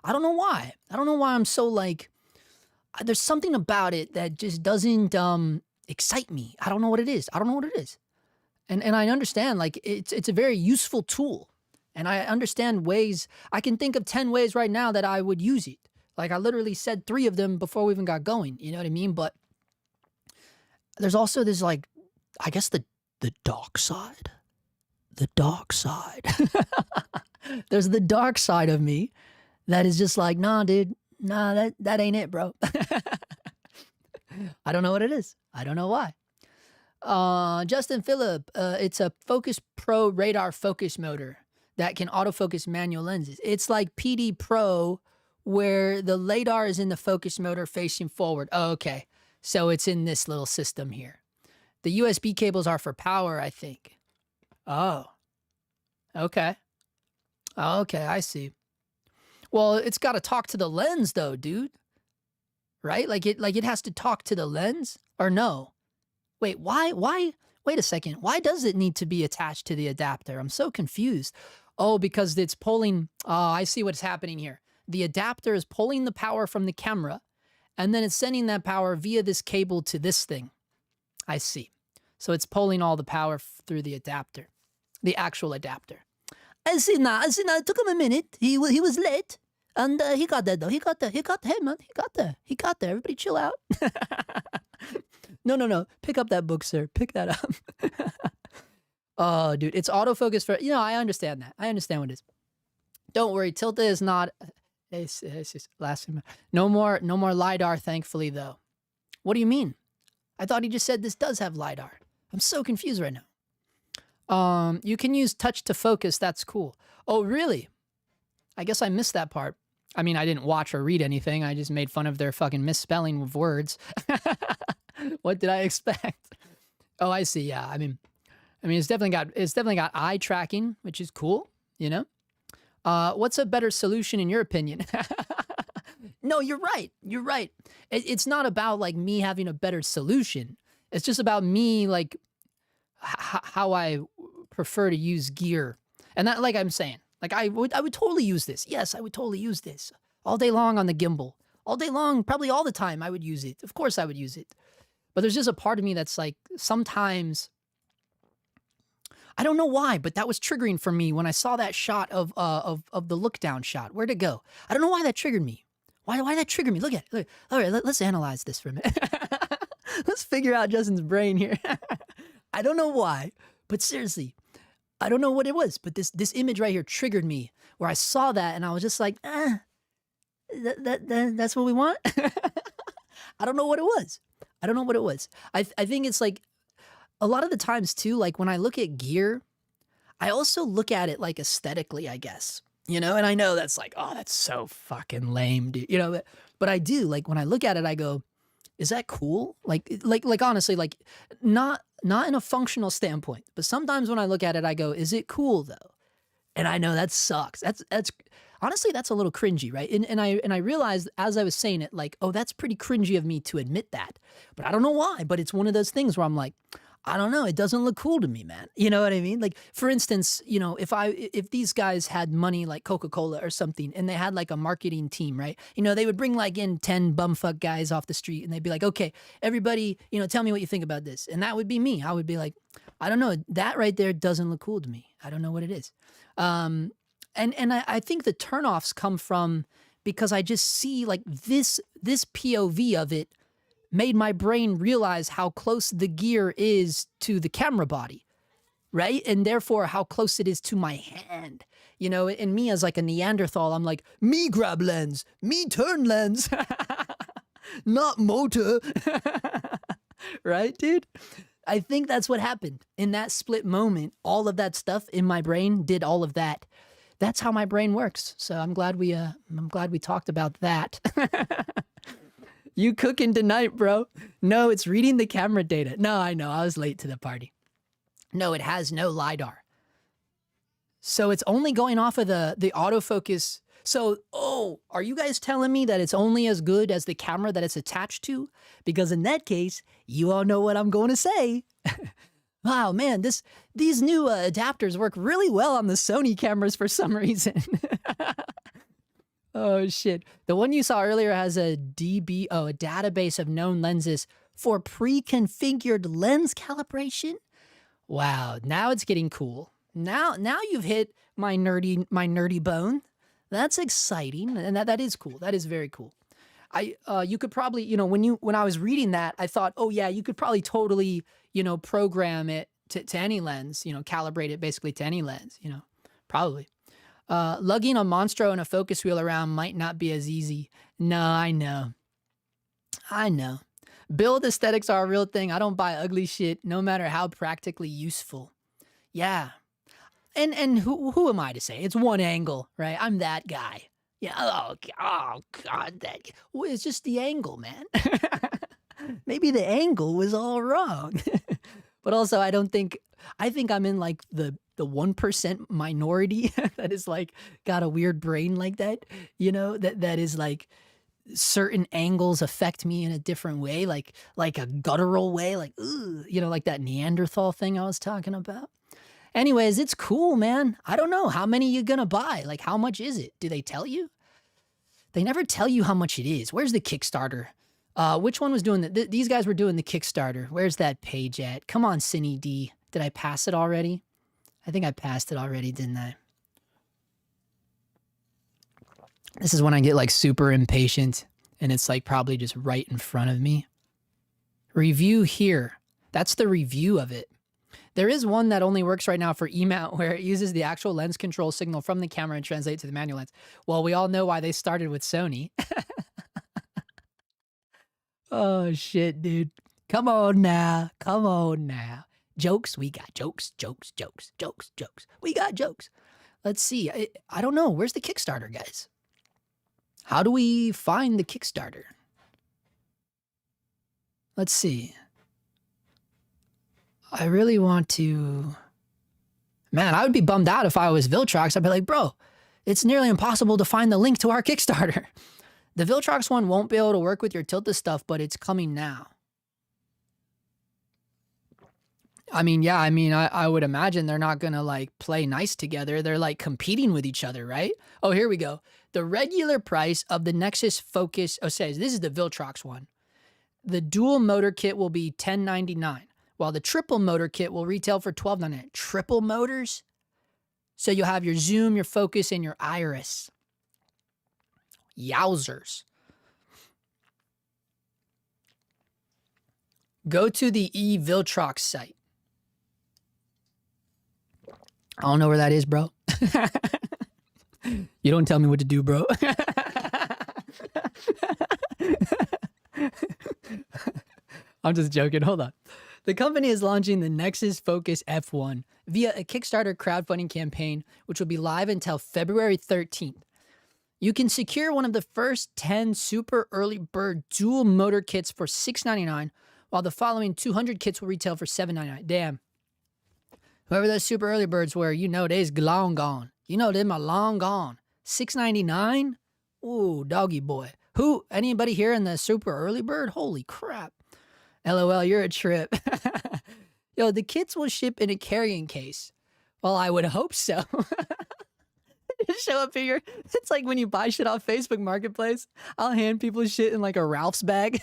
I don't know why. I'm so like. There's something about it that just doesn't excite me. I don't know what it is. And I understand like it's a very useful tool, And I understand ways, I can think of 10 ways right now that I would use it. Like I literally said 3 of them before we even got going, you know what I mean? But there's also this like, I guess the dark side. The dark side. There's the dark side of me that is just like, nah, dude, nah, that ain't it, bro. I don't know what it is. I don't know why. Justin Phillip, it's a Focus Pro radar focus motor that can autofocus manual lenses. It's like PD Pro where the LiDAR is in the focus motor facing forward. Oh, okay. So it's in this little system here. The USB cables are for power, I think. Oh, okay. Okay, I see. Well, it's got to talk to the lens though, dude. Right? Like it has to talk to the lens or no? Wait, why? Wait a second. Why does it need to be attached to the adapter? I'm so confused. Oh, because it's pulling. Oh, I see what's happening here. The adapter is pulling the power from the camera, and then it's sending that power via this cable to this thing. I see. So it's pulling all the power through the adapter, the actual adapter. I see now. It took him a minute. He was late, and he got there though. He got there. Hey man, he got there. Everybody chill out. No. Pick up that book, sir. Pick that up. Oh, dude, it's autofocus for, I understand that. I understand what it is. Don't worry, Tilta is not, it's just last thing. No more LiDAR, thankfully, though. What do you mean? I thought he just said this does have LiDAR. I'm so confused right now. You can use touch to focus. That's cool. Oh, really? I guess I missed that part. I mean, I didn't watch or read anything. I just made fun of their fucking misspelling of words. What did I expect? Oh, I see. Yeah. I mean, it's definitely got eye tracking, which is cool, you know? What's a better solution in your opinion? No, you're right. You're right. It's not about like me having a better solution. It's just about me, like how I prefer to use gear. And that, like I'm saying, like I would totally use this. Yes, I would totally use this all day long on the gimbal, all day long, probably all the time. I would use it. Of course I would use it. But there's just a part of me that's like, sometimes, I don't know why, but that was triggering for me when I saw that shot of the look down shot. Where'd it go? I don't know why that triggered me. Why did that trigger me? Look at it. Look. All right, let's analyze this for a minute. Let's figure out Justin's brain here. I don't know why, but seriously, I don't know what it was, but this image right here triggered me where I saw that and I was just like, that's what we want. I don't know what it was. I think it's like a lot of the times too, like when I look at gear, I also look at it like aesthetically, I guess, and I know that's like, oh, that's so fucking lame, dude, but I do, like when I look at it, I go, is that cool? Like honestly, like not in a functional standpoint, but sometimes when I look at it, I go, is it cool though? And I know that sucks. That's honestly, that's a little cringy, right? And I realized as I was saying it, like, oh, that's pretty cringy of me to admit that. But I don't know why, but it's one of those things where I'm like, I don't know, it doesn't look cool to me, man. You know what I mean? Like, for instance, if these guys had money like Coca-Cola or something and they had like a marketing team, right? They would bring like in 10 bumfuck guys off the street and they'd be like, okay, everybody, tell me what you think about this. And that would be me. I would be like, I don't know, that right there doesn't look cool to me. I don't know what it is. And I think the turnoffs come from because I just see like this POV of it made my brain realize how close the gear is to the camera body, right? And therefore how close it is to my hand. And me as like a Neanderthal, I'm like, me grab lens, me turn lens, not motor. Right, dude? I think that's what happened in that split moment. All of that stuff in my brain did all of that. That's how my brain works. So I'm glad we talked about that. You cooking tonight, bro? No, it's reading the camera data. No, I know. I was late to the party. No, it has no LiDAR. So it's only going off of the autofocus. So, are you guys telling me that it's only as good as the camera that it's attached to? Because in that case, you all know what I'm going to say. Wow, man, these new adapters work really well on the Sony cameras for some reason. Oh, shit. The one you saw earlier has a database of known lenses for pre-configured lens calibration. Wow, now it's getting cool. Now you've hit my nerdy bone. That's exciting, and that is cool. That is very cool. You could probably, when I was reading that, I thought, oh yeah, you could probably totally, program it to any lens, calibrate it basically to any lens, probably. Lugging a Monstro and a focus wheel around might not be as easy. No, I know. I know. Build aesthetics are a real thing. I don't buy ugly shit, no matter how practically useful. Yeah. And who am I to say? It's one angle, right? I'm that guy. Yeah. Oh God, well, it's just the angle, man. Maybe the angle was all wrong. But also, I think I'm in like the 1% minority that is like got a weird brain like that, that is like certain angles affect me in a different way, like a guttural way, like, ugh, like that Neanderthal thing I was talking about. Anyways, it's cool, man. I don't know. How many you gonna buy? Like, how much is it? Do they tell you? They never tell you how much it is. Where's the Kickstarter? Which one was doing these guys were doing the Kickstarter. Where's that page at? Come on, Cine D. Did I pass it already? I think I passed it already, didn't I? This is when I get like super impatient and it's like probably just right in front of me. Review here. That's the review of it. There is one that only works right now for E-mount where it uses the actual lens control signal from the camera and translates to the manual lens. Well, we all know why they started with Sony. Oh, shit, dude. Come on now. Come on now. Jokes. We got jokes. We got jokes. Let's see. I don't know. Where's the Kickstarter, guys? How do we find the Kickstarter? Let's see. I really want to... Man, I would be bummed out if I was Viltrox. I'd be like, bro, it's nearly impossible to find the link to our Kickstarter. The Viltrox one won't be able to work with your Tilta stuff, but it's coming now. I mean, yeah, I would imagine they're not going to like play nice together. They're like competing with each other, right? Oh, here we go. The regular price of the Nexus Focus, says this is the Viltrox one. The dual motor kit will be $10.99, while the triple motor kit will retail for $12.99. Triple motors? So you'll have your zoom, your focus, and your iris. Yowzers. Go to the Viltrox site. I don't know where that is, bro. You don't tell me what to do, bro. I'm just joking. Hold on. The company is launching the Nexus Focus F1 via a Kickstarter crowdfunding campaign, which will be live until February 13th. You can secure one of the first 10 super early bird dual motor kits for $6.99, while the following 200 kits will retail for $7.99. Damn. Whoever those super early birds were, they's long gone. Them are long gone. $6.99? Ooh, doggy boy. Who? Anybody here in the super early bird? Holy crap. LOL, you're a trip. Yo, the kits will ship in a carrying case. Well, I would hope so. Show up here. It's like when you buy shit off Facebook Marketplace. I'll hand people shit in like a Ralph's bag.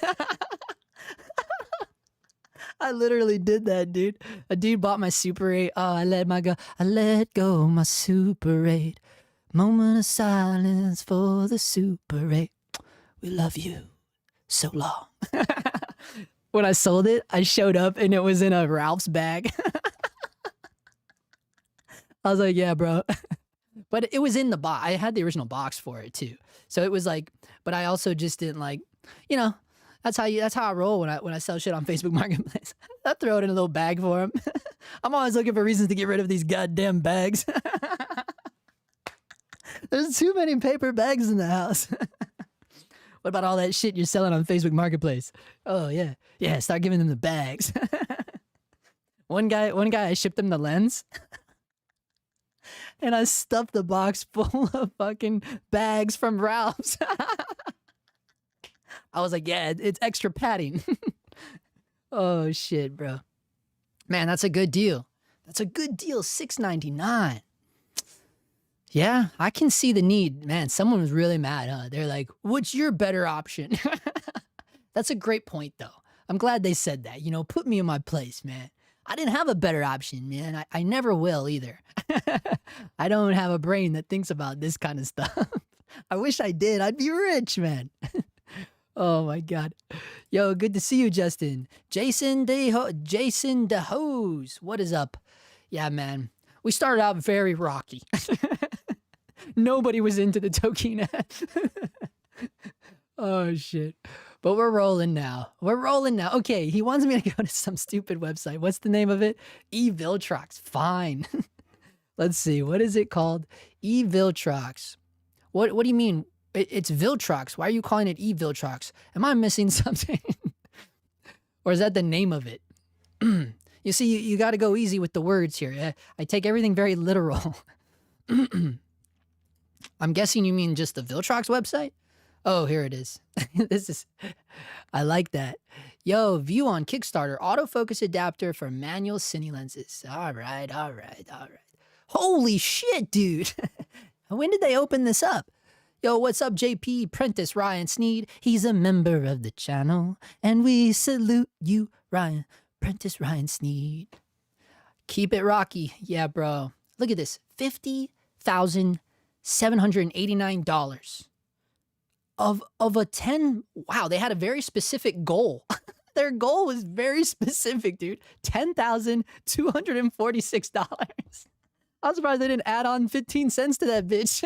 I literally did that, dude. A dude bought my Super 8. Oh, I let go my Super 8. Moment of silence for the Super 8. We love you so long. When I sold it, I showed up and it was in a Ralph's bag. I was like, yeah, bro. But it was in the box. I had the original box for it too. So it was like, but I also just didn't like, that's how I roll when I sell shit on Facebook Marketplace. I throw it in a little bag for them. I'm always looking for reasons to get rid of these goddamn bags. There's too many paper bags in the house. What about all that shit you're selling on Facebook Marketplace? Oh yeah. Yeah, start giving them the bags. One guy I shipped him the lens. And I stuffed the box full of fucking bags from Ralph's. I was like, yeah, it's extra padding. Oh, shit, bro. Man, that's a good deal. That's a good deal, $6.99. Yeah, I can see the need. Man, someone was really mad, huh? They're like, what's your better option? That's a great point, though. I'm glad they said that. Put me in my place, man. I didn't have a better option, man. I never will either. I don't have a brain that thinks about this kind of stuff. I wish I did. I'd be rich, man. Oh my God. Yo, good to see you, Justin. Jason DeHose. What is up? Yeah, man. We started out very rocky. Nobody was into the Tokina. Oh shit. But we're rolling now. We're rolling now. Okay, he wants me to go to some stupid website. What's the name of it? eViltrox. Fine. Let's see. What is it called? eViltrox. What do you mean? It's Viltrox. Why are you calling it eViltrox? Am I missing something? Or is that the name of it? You see, you got to go easy with the words here. I take everything very literal. I'm guessing you mean just the Viltrox website? Oh, here it is. I like that. Yo, view on Kickstarter, autofocus adapter for manual cine lenses. All right. Holy shit, dude. When did they open this up? Yo, what's up, JP? Prentice Ryan Sneed. He's a member of the channel, and we salute you, Ryan. Prentice Ryan Sneed. Keep it rocky. Yeah, bro. Look at this. $50,789 of a 10. Wow, they had a very specific goal. Their goal was very specific, dude. $10,246. I'm surprised they didn't add on 15 cents to that bitch.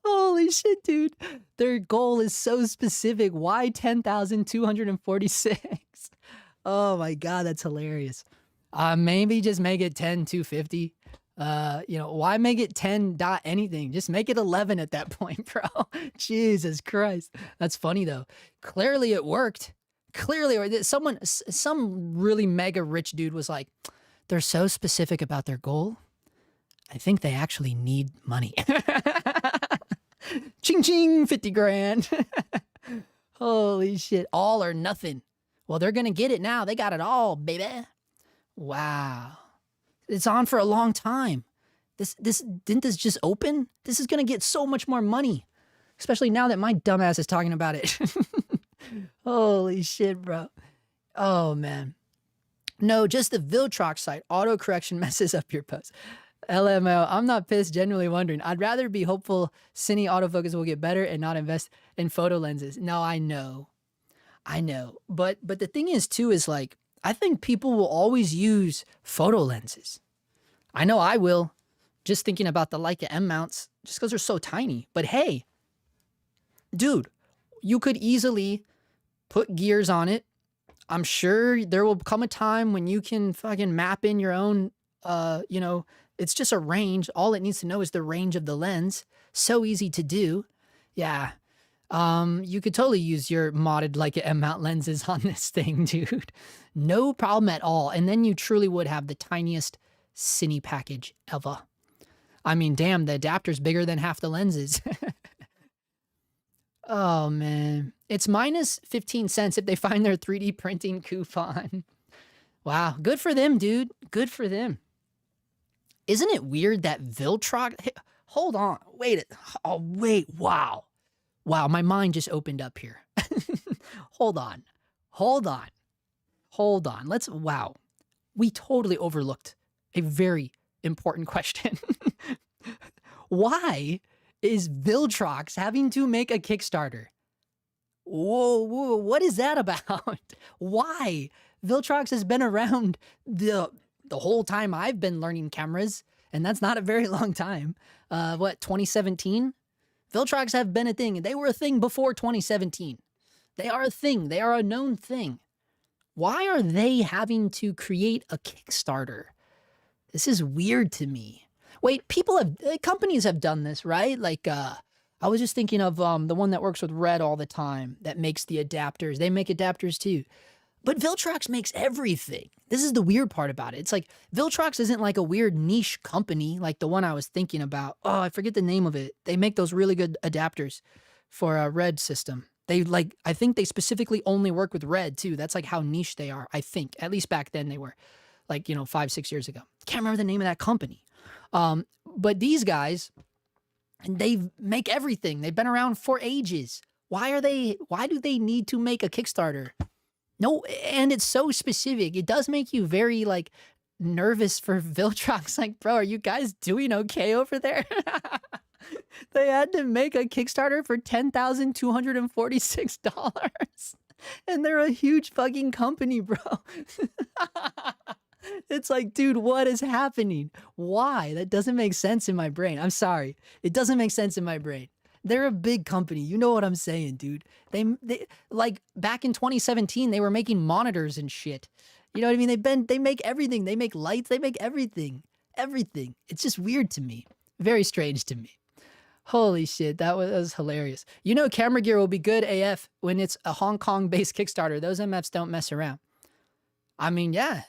Holy shit, dude. Their goal is so specific. Why 10,246? Oh my God, that's hilarious. Maybe just make it 10,250. Why make it 10 dot anything? Just make it 11 at that point, bro. Jesus Christ. That's funny though. Clearly it worked. Clearly, some really mega rich dude was like, they're so specific about their goal. I think they actually need money. Ching ching, 50 grand. Holy shit. All or nothing. Well, they're going to get it now. They got it all, baby. Wow. It's on for a long time. Didn't this just open? This is going to get so much more money. Especially now that my dumbass is talking about it. Holy shit, bro. Oh, man. No, just the Viltrox site. Auto correction messes up your post. LMO, I'm not pissed, genuinely wondering. I'd rather be hopeful cine autofocus will get better and not invest in photo lenses. No, I know. But the thing is too, is like, I think people will always use photo lenses. I know I will. Just thinking about the Leica M mounts, just because they're so tiny. But hey, dude, you could easily put gears on it. I'm sure there will come a time when you can fucking map in your own, it's just a range. All it needs to know is the range of the lens. So easy to do. Yeah. You could totally use your modded Leica M mount lenses on this thing, dude. No problem at all. And then you truly would have the tiniest cine package ever. I mean, damn, the adapter's bigger than half the lenses. Oh, man. It's minus 15 cents if they find their 3D printing coupon. Wow. Good for them, dude. Good for them. Isn't it weird that Viltrox... Hold on. Wait. Oh, wait. Wow. Wow, my mind just opened up here. Hold on. Wow. We totally overlooked a very important question. Why is Viltrox having to make a Kickstarter? Whoa, what is that about? Why? Viltrox has been around the whole time I've been learning cameras, and that's not a very long time. 2017? Viltrox have been a thing. They were a thing before 2017. They are a thing. They are a known thing. Why are they having to create a Kickstarter? This is weird to me. Wait, companies have done this, right? Like, I was just thinking of the one that works with Red all the time that makes the adapters. They make adapters too. But Viltrox makes everything. This is the weird part about it. It's like Viltrox isn't like a weird niche company like the one I was thinking about. Oh, I forget the name of it. They make those really good adapters for a Red system. I think they specifically only work with Red too. That's like how niche they are, I think. At least back then they were, 5-6 years ago. Can't remember the name of that company. But these guys, they make everything. They've been around for ages. Why do they need to make a Kickstarter? No, and it's so specific. It does make you very like nervous for Viltrox. Like, bro, are you guys doing okay over there? They had to make a Kickstarter for $10,246. And they're a huge fucking company, bro. It's like, dude, what is happening? Why? That doesn't make sense in my brain. I'm sorry. It doesn't make sense in my brain. They're a big company. You know what I'm saying, dude. They like back in 2017, they were making monitors and shit. You know what I mean? They make everything. They make lights. They make everything. Everything. It's just weird to me. Very strange to me. Holy shit, that was hilarious. You know, camera gear will be good AF when it's a Hong Kong based Kickstarter. Those MFs don't mess around. I mean, yeah.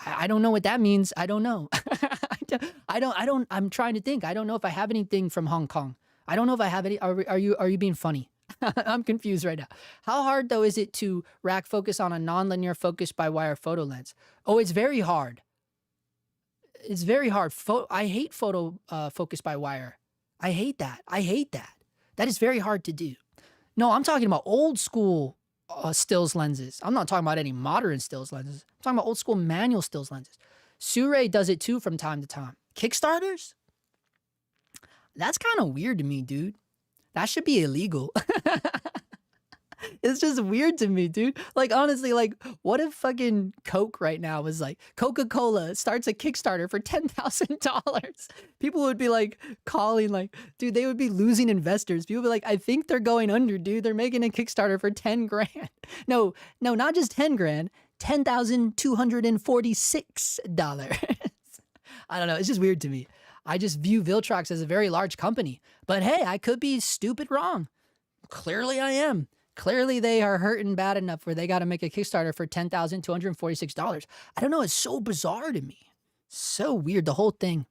I don't know what that means. I don't know. I'm trying to think. I don't know if I have anything from Hong Kong. I don't know if I have any. Are you being funny? I'm confused right now. How hard though is it to rack focus on a nonlinear focus by wire photo lens? Oh, it's very hard. It's very hard. I hate photo focus by wire. I hate that. I hate that. That is very hard to do. No, I'm talking about old school stills lenses. I'm not talking about any modern stills lenses. I'm talking about old school manual stills lenses. Suray does it too from time to time. Kickstarters? That's kind of weird to me, dude. That should be illegal. It's just weird to me, dude. Like, honestly, like, what if fucking Coke right now was like, Coca-Cola starts a Kickstarter for $10,000? People would be like calling, like, dude, they would be losing investors. People would be like, I think they're going under, dude. They're making a Kickstarter for 10 grand. No, not just 10 grand, $10,246. I don't know. It's just weird to me. I just view Viltrox as a very large company. But hey, I could be stupid wrong. Clearly I am. Clearly they are hurting bad enough where they got to make a Kickstarter for $10,246. I don't know. It's so bizarre to me. So weird, the whole thing.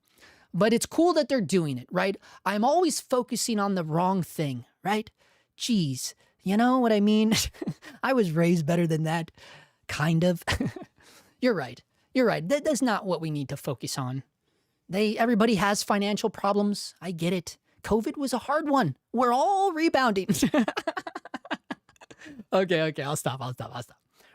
But it's cool that they're doing it, right? I'm always focusing on the wrong thing, right? Jeez, you know what I mean? I was raised better than that, kind of. You're right. You're right. That's not what we need to focus on. Everybody has financial problems. I get it. COVID was a hard one. We're all rebounding. Okay, I'll stop.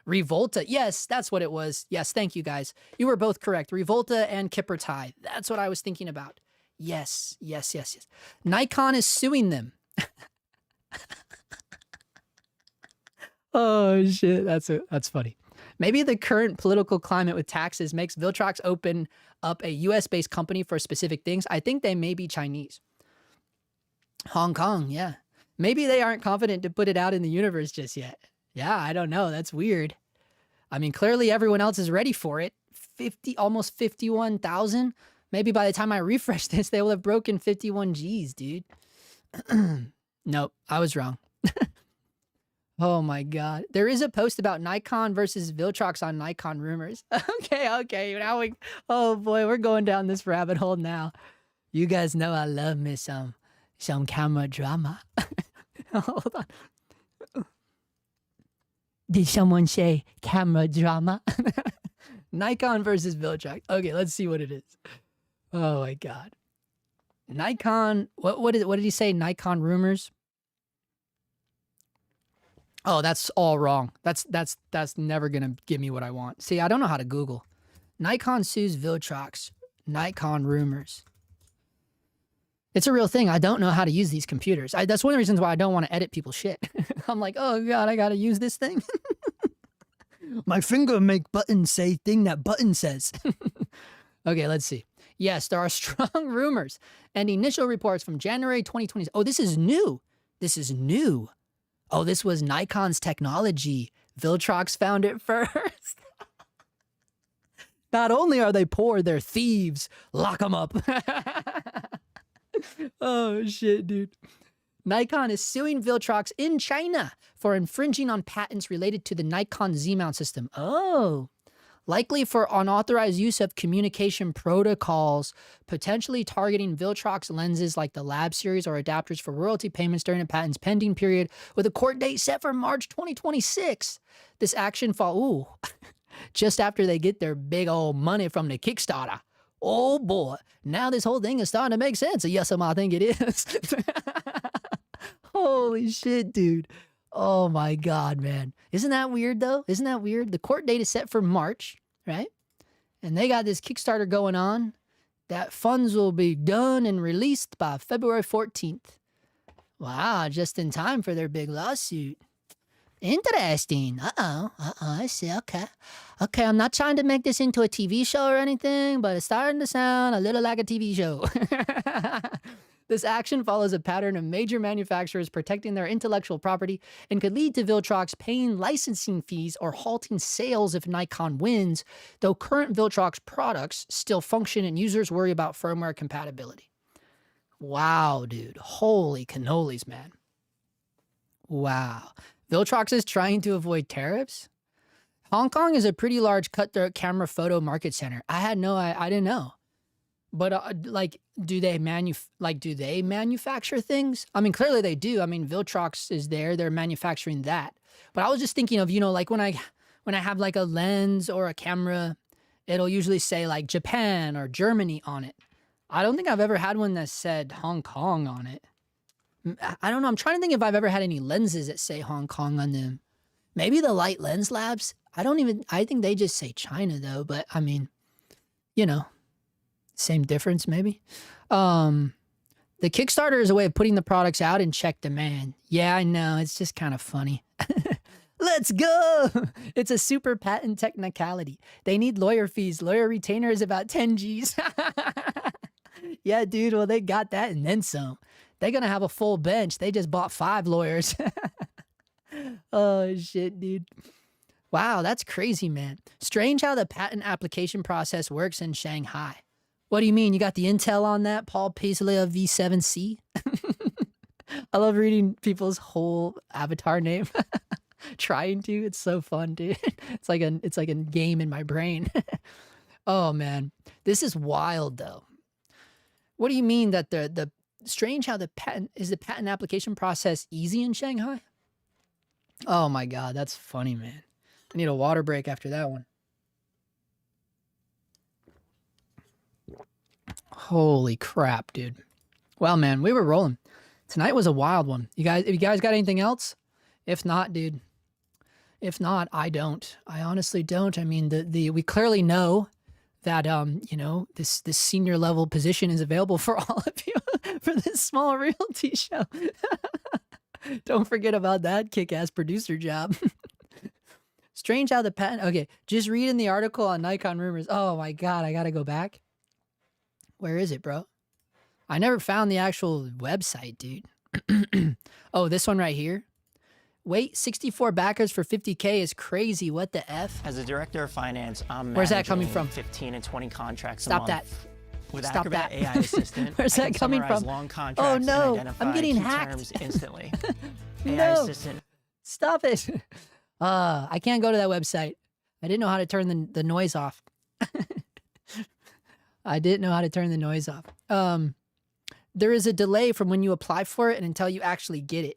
Revolta. Yes, that's what it was. Yes, thank you guys. You were both correct. Revolta and Kipper Tie. That's what I was thinking about. Yes. Nikon is suing them. Oh shit, that's funny. Maybe the current political climate with taxes makes Viltrox open up a US-based company for specific things. I think they may be Chinese. Hong Kong, yeah. Maybe they aren't confident to put it out in the universe just yet. Yeah, I don't know. That's weird. I mean, clearly everyone else is ready for it. Almost 51,000. Maybe by the time I refresh this, they will have broken 51 Gs, dude. Nope, I was wrong. Oh my God. There is a post about Nikon versus Viltrox on Nikon rumors. Okay. Now oh boy, we're going down this rabbit hole now. You guys know I love me some camera drama. Hold on. Did someone say camera drama? Nikon versus Viltrox. Okay, let's see what it is. Oh my God. Nikon, what did he say? Nikon rumors? Oh, that's all wrong. That's never gonna give me what I want. See, I don't know how to Google. Nikon sues Viltrox. Nikon rumors. It's a real thing. I don't know how to use these computers. That's one of the reasons why I don't want to edit people's shit. I'm like, oh God, I gotta use this thing. My finger make button say thing that button says. Okay, let's see. Yes, there are strong rumors and initial reports from January 2020. Oh, this is new. Oh, this was Nikon's technology. Viltrox found it first. Not only are they poor, they're thieves. Lock them up. Oh, shit, dude. Nikon is suing Viltrox in China for infringing on patents related to the Nikon Z-mount system. Oh, likely for unauthorized use of communication protocols, potentially targeting Viltrox lenses like the Lab series or adapters for royalty payments during a patent's pending period, with a court date set for March 2026. This action just after they get their big old money from the Kickstarter. Oh boy, now this whole thing is starting to make sense. Yes, I think it is. Holy shit, dude. Oh my God, man. Isn't that weird though? Isn't that weird? The court date is set for March, right? And they got this Kickstarter going on that funds will be done and released by February 14th. Wow, just in time for their big lawsuit. Interesting. I see. Okay. Okay, I'm not trying to make this into a TV show or anything, but it's starting to sound a little like a TV show. This action follows a pattern of major manufacturers protecting their intellectual property and could lead to Viltrox paying licensing fees or halting sales if Nikon wins, though current Viltrox products still function and users worry about firmware compatibility. Wow, dude. Holy cannolis, man. Wow. Viltrox is trying to avoid tariffs? Hong Kong is a pretty large cutthroat camera photo market center. I didn't know. But like, do they manufacture things? I mean, clearly they do. I mean, Viltrox is there; they're manufacturing that. But I was just thinking of, like when I have like a lens or a camera, it'll usually say like Japan or Germany on it. I don't think I've ever had one that said Hong Kong on it. I don't know. I'm trying to think if I've ever had any lenses that say Hong Kong on them. Maybe the Light Lens Labs. I think they just say China though. But I mean, same difference maybe. The Kickstarter is a way of putting the products out and check demand. Yeah, I know. It's just kind of funny. Let's go. It's a super patent technicality. They need lawyer fees. Lawyer retainer is about 10 G's. Yeah, dude. Well, they got that and then some. They're going to have a full bench. They just bought 5 lawyers. Oh, shit, dude. Wow, that's crazy, man. Strange how the patent application process works in Shanghai. What do you mean? You got the intel on that? Paul Paisley of V7C? I love reading people's whole avatar name. Trying to. It's so fun, dude. It's like a game in my brain. Oh, man. This is wild, though. What do you mean that the strange how the patent application process easy in Shanghai? Oh my God, that's funny, man. I need a water break after that one. Holy crap, dude. Well, man, we were rolling. Tonight was a wild one. You guys got anything else? If not, dude. If not, I don't. I honestly don't. I mean, we clearly know that this senior level position is available for all of you for this small realty show. Don't forget about that kick-ass producer job. Strange how the patent. Okay, just reading the article on Nikon rumors. Oh my God, I gotta go back. Where is it, bro? I never found the actual website, dude. Oh, this one right here. Wait, 64 backers for 50K is crazy. What the F?
As a director of finance, I'm
Where's that coming from?
15 and 20 contracts
Stop
a month.
that.
With
Stop
Acrobat
that.
AI Assistant,
Where's that coming from?
long contracts
Oh no,
and identify
I'm getting
key
hacked.
terms instantly.
No.
AI Assistant.
Stop it. I can't go to that website. I didn't know how to turn the noise off. I didn't know how to turn the noise off. There is a delay from when you apply for it and until you actually get it.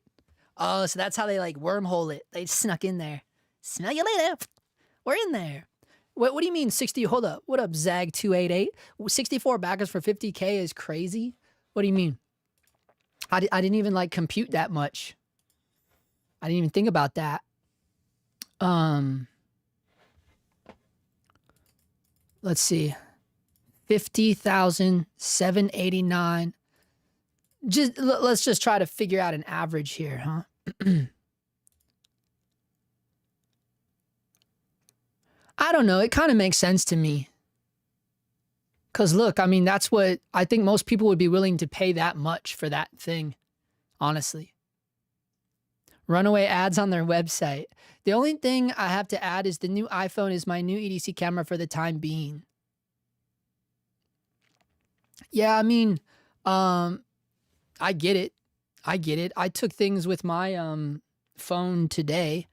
Oh, so that's how they like wormhole it. They snuck in there. Smell you later. We're in there. What do you mean 60? Hold up. What up, Zag288? 64 backers for 50K is crazy. What do you mean? I didn't even like compute that much. I didn't even think about that. Let's see. 50,789. Let's just try to figure out an average here, huh? I don't know. It kind of makes sense to me. Because look, I mean, that's what I think most people would be willing to pay that much for that thing, honestly. Runaway ads on their website. The only thing I have to add is the new iPhone is my new EDC camera for the time being. Yeah, I mean, I get it. I took things with my phone today.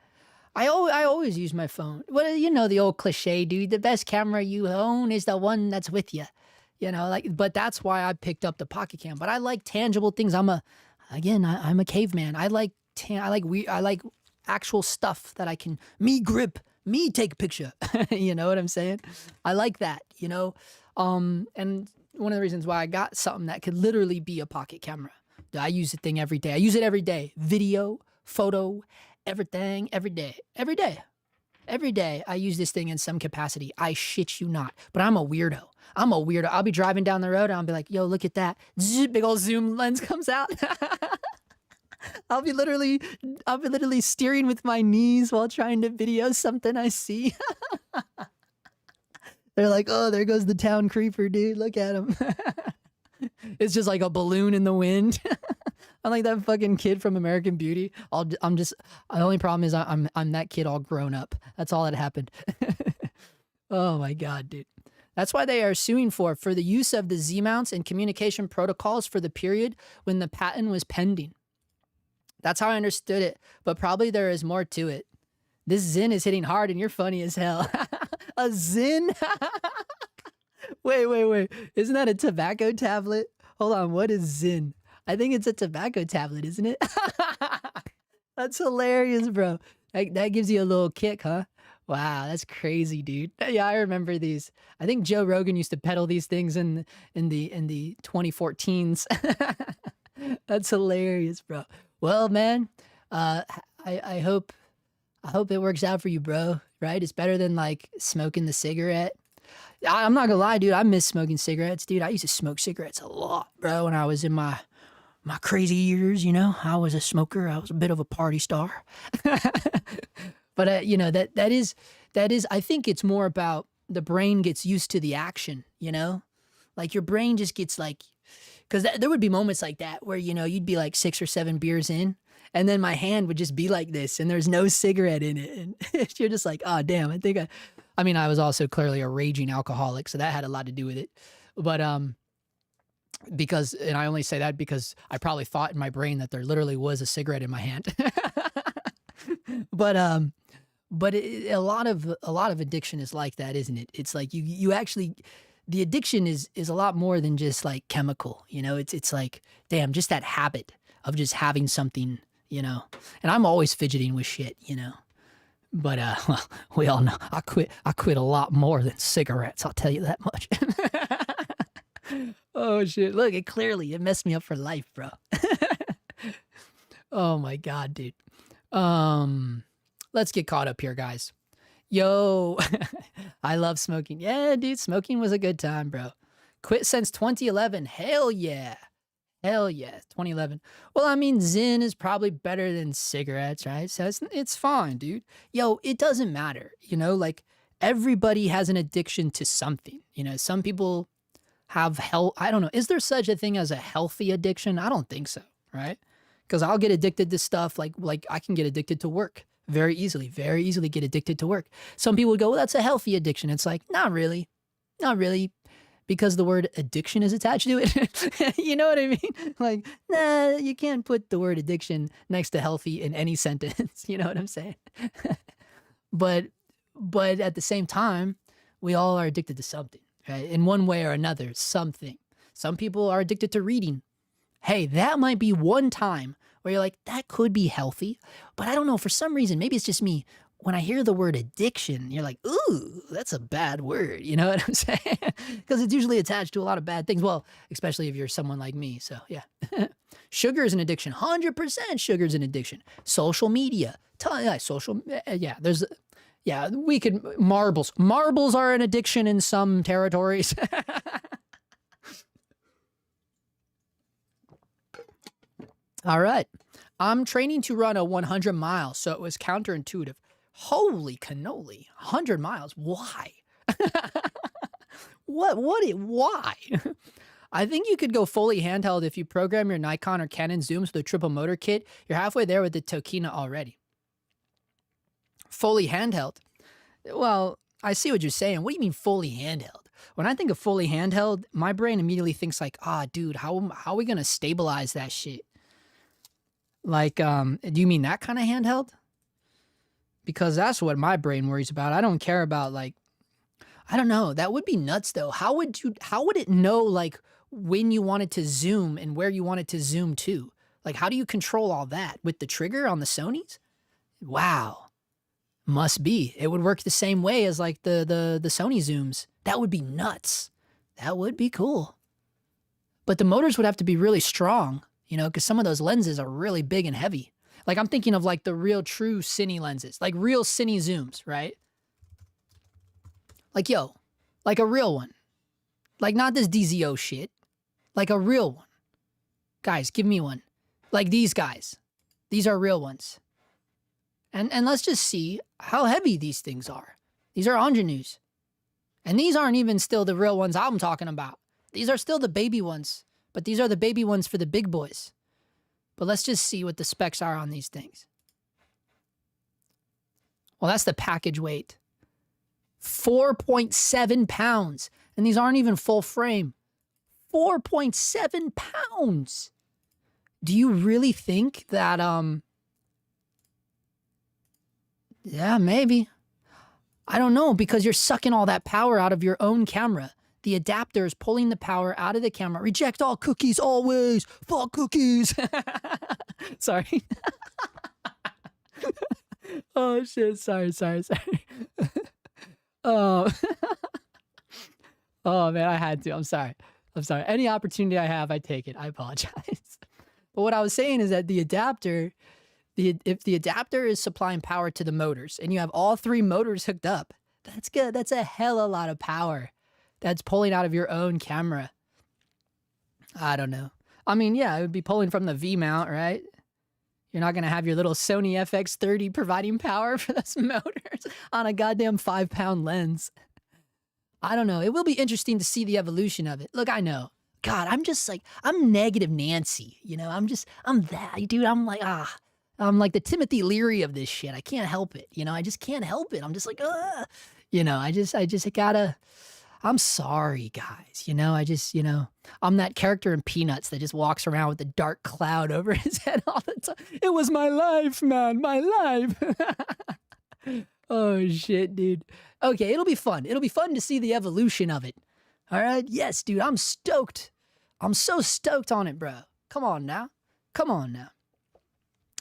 I always use my phone. Well, you know the old cliche, dude. The best camera you own is the one that's with you. But that's why I picked up the Pocket Cam. But I like tangible things. I'm a caveman. I like actual stuff that I can grip, take a picture. You know what I'm saying? I like that. And one of the reasons why I got something that could literally be a pocket camera. I use the thing every day. I use it every day. Video, photo, everything, every day, every day. Every day I use this thing in some capacity. I shit you not. But I'm a weirdo. I'm a weirdo. I'll be driving down the road and I'll be like, yo, look at that. Zzz, big old zoom lens comes out. I'll be literally steering with my knees while trying to video something I see. They're like, oh, there goes the town creeper, dude. Look at him. It's just like a balloon in the wind. I'm like that fucking kid from American Beauty. I'm just, the only problem is I'm that kid all grown up. That's all that happened. Oh my God, dude. That's why they are suing for the use of the Z-mounts and communication protocols for the period when the patent was pending. That's how I understood it, but probably there is more to it. This Zin is hitting hard and you're funny as hell. A Zin? Wait. Isn't that a tobacco tablet? Hold on, what is Zin? I think it's a tobacco tablet, isn't it? That's hilarious, bro. That gives you a little kick, huh? Wow, that's crazy, dude. Yeah, I remember these. I think Joe Rogan used to peddle these things in the 2014s. That's hilarious, bro. Well, man, I hope it works out for you, bro. Right? It's better than like smoking the cigarette. I'm not gonna lie, dude. I miss smoking cigarettes, dude. I used to smoke cigarettes a lot, bro, when I was in my crazy years. You know, I was a smoker. I was a bit of a party star. But you know that is. I think it's more about the brain gets used to the action. You know, like your brain just gets like, because there would be moments like that where you know you'd be like 6 or 7 beers in, and then my hand would just be like this, and there's no cigarette in it, and you're just like, oh damn, I mean, I was also clearly a raging alcoholic, so that had a lot to do with it. But because, and I only say that because I probably thought in my brain that there literally was a cigarette in my hand. But a lot of addiction is like that, isn't it? It's like you actually, the addiction is a lot more than just like chemical. You know, it's like, damn, just that habit of just having something. You know, and I'm always fidgeting with shit. You know. But well, we all know I quit a lot more than cigarettes, I'll tell you that much. Oh shit. Look, it messed me up for life, bro. Oh my God, dude. Let's get caught up here, guys. Yo, I love smoking. Yeah, dude, smoking was a good time, bro. Quit since 2011. Hell yeah. Hell yeah, 2011. Well, I mean, Zyn is probably better than cigarettes, right? So it's fine, dude. Yo, it doesn't matter, you know? Like, everybody has an addiction to something. You know, some people have I don't know. Is there such a thing as a healthy addiction? I don't think so, right? Because I'll get addicted to stuff like I can get addicted to work very easily get addicted to work. Some people would go, well, that's a healthy addiction. It's like, not really. Because the word addiction is attached to it. You know what I mean? Like, nah, you can't put the word addiction next to healthy in any sentence. You know what I'm saying? But at the same time, we all are addicted to something, right? In one way or another, something. Some people are addicted to reading. Hey, that might be one time where you're like, that could be healthy, but I don't know, for some reason, maybe it's just me. When I hear the word addiction, you're like, ooh, that's a bad word. You know what I'm saying? Because it's usually attached to a lot of bad things. Well, especially if you're someone like me. So yeah. Sugar is an addiction. 100% sugar is an addiction. Social media. We could, marbles. Marbles are an addiction in some territories. All right. I'm training to run a 100 miles, so it was counterintuitive. Holy cannoli, 100 miles. Why? Why? I think you could go fully handheld if you program your Nikon or Canon zooms with a triple motor kit. You're halfway there with the Tokina already. Fully handheld? Well, I see what you're saying. What do you mean fully handheld? When I think of fully handheld, my brain immediately thinks like, dude, how are we going to stabilize that shit? Like, do you mean that kind of handheld? Because that's what my brain worries about. I don't care about, like, I don't know. That would be nuts though. How would it know like when you wanted to zoom and where you wanted to zoom to? Like, how do you control all that with the trigger on the Sonys? Wow. Must be. It would work the same way as like the Sony zooms. That would be nuts. That would be cool. But the motors would have to be really strong, you know, because some of those lenses are really big and heavy. Like I'm thinking of like the real true cine lenses, like real cine zooms, right? Like yo, like a real one. Like not this DZO shit. Like a real one. Guys, give me one. Like these guys. These are real ones. And let's just see how heavy these things are. These are ingenues. And these aren't even still the real ones I'm talking about. These are still the baby ones. But these are the baby ones for the big boys. But let's just see what the specs are on these things. Well, that's the package weight. 4.7 pounds. And these aren't even full frame. 4.7 pounds. Do you really think that, yeah, maybe. I don't know, because you're sucking all that power out of your own camera. The adapter is pulling the power out of the camera. Reject all cookies always. Fuck cookies. Sorry. Oh, shit. Sorry. Oh. Oh, man, I had to. I'm sorry. Any opportunity I have, I take it. I apologize. But what I was saying is that the adapter, if the adapter is supplying power to the motors and you have all three motors hooked up, that's good. That's a hell of a lot of power that's pulling out of your own camera. I don't know. I mean, yeah, it would be pulling from the V mount, right? You're not going to have your little Sony FX30 providing power for those motors on a goddamn 5-pound lens. I don't know. It will be interesting to see the evolution of it. Look, I know. God, I'm just like, I'm negative Nancy, you know? I'm that, dude. I'm like, I'm like the Timothy Leary of this shit. I can't help it, you know? I just can't help it. I'm just like, you know, I just gotta, I'm sorry, guys, you know? I'm that character in Peanuts that just walks around with a dark cloud over his head all the time. It was my life, man, my life. Oh, shit, dude. Okay, it'll be fun. It'll be fun to see the evolution of it. All right? Yes, dude, I'm stoked. I'm so stoked on it, bro. Come on now.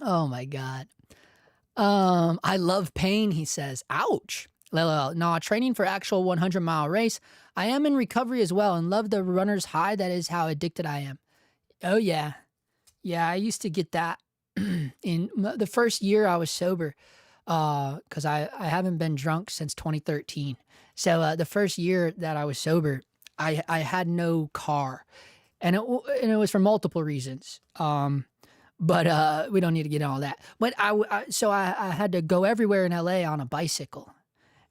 Oh, my God. I love pain, he says. Ouch. No, training for actual 100-mile race. I am in recovery as well and love the runner's high. That is how addicted I am. Oh, yeah. Yeah, I used to get that in the first year I was sober. Because I haven't been drunk since 2013. So the first year that I was sober, I had no car, and it was for multiple reasons. But we don't need to get into all that. But I had to go everywhere in LA on a bicycle,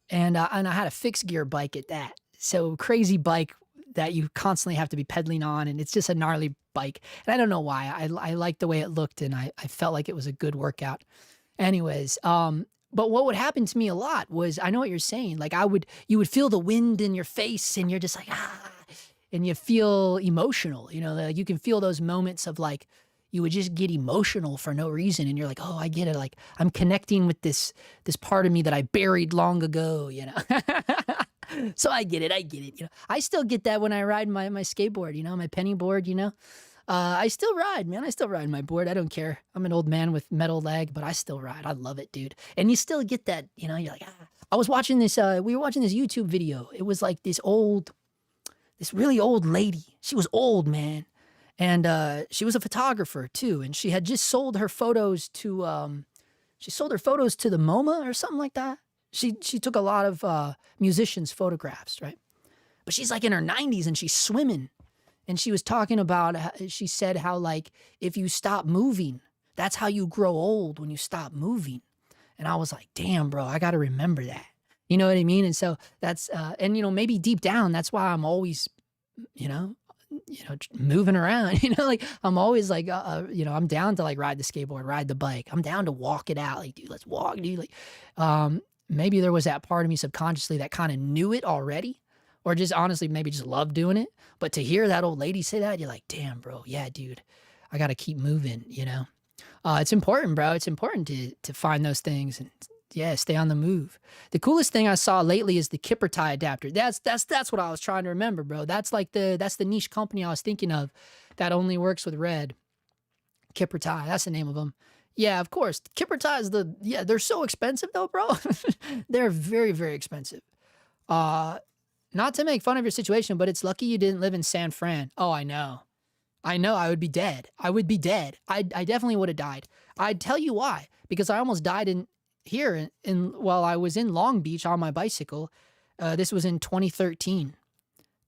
and I had a fixed gear bike at that. So crazy bike that you constantly have to be pedaling on, and it's just a gnarly bike. And I don't know why. I liked the way it looked, and I felt like it was a good workout. Anyways, but what would happen to me a lot was, I know what you're saying. Like you would feel the wind in your face and you're just like, and you feel emotional, you know, like you can feel those moments of like, you would just get emotional for no reason. And you're like, oh, I get it. Like I'm connecting with this part of me that I buried long ago, you know? So I get it. You know, I still get that when I ride my skateboard, you know, my penny board, you know? I still ride, man. I still ride my board. I don't care. I'm an old man with metal leg, but I still ride. I love it, dude. And you still get that, you know, you're like, I was watching this, we were watching this YouTube video. It was like this really old lady. She was old, man. And she was a photographer too. And she had just sold her photos to, the MoMA or something like that. She took a lot of musicians' photographs, right? But she's like in her 90s and she's swimming. And she was talking about, she said how like, if you stop moving, that's how you grow old, when you stop moving. And I was like, damn, bro, I got to remember that. You know what I mean? And so that's, and you know, maybe deep down, that's why I'm always, you know, moving around, you know, like I'm always like, you know, I'm down to like ride the skateboard, ride the bike. I'm down to walk it out. Like, dude, let's walk, dude. Like, maybe there was that part of me subconsciously that kind of knew it already, or just honestly, maybe just loved doing it. But to hear that old lady say that, you're like, damn, bro. Yeah, dude, I got to keep moving, you know? It's important, bro. It's important to find those things and yeah, stay on the move. The coolest thing I saw lately is the Kipper tie adapter. That's what I was trying to remember, bro. That's the niche company I was thinking of that only works with red. Kipper tie, that's the name of them. Yeah, of course. Kipper ties, they're so expensive though, bro. They're very, very expensive. Not to make fun of your situation, but it's lucky you didn't live in San Fran. Oh, I know. I know I would be dead. I would be dead. I definitely would have died. I'd tell you why. Because I almost died in while I was in Long Beach on my bicycle. This was in 2013,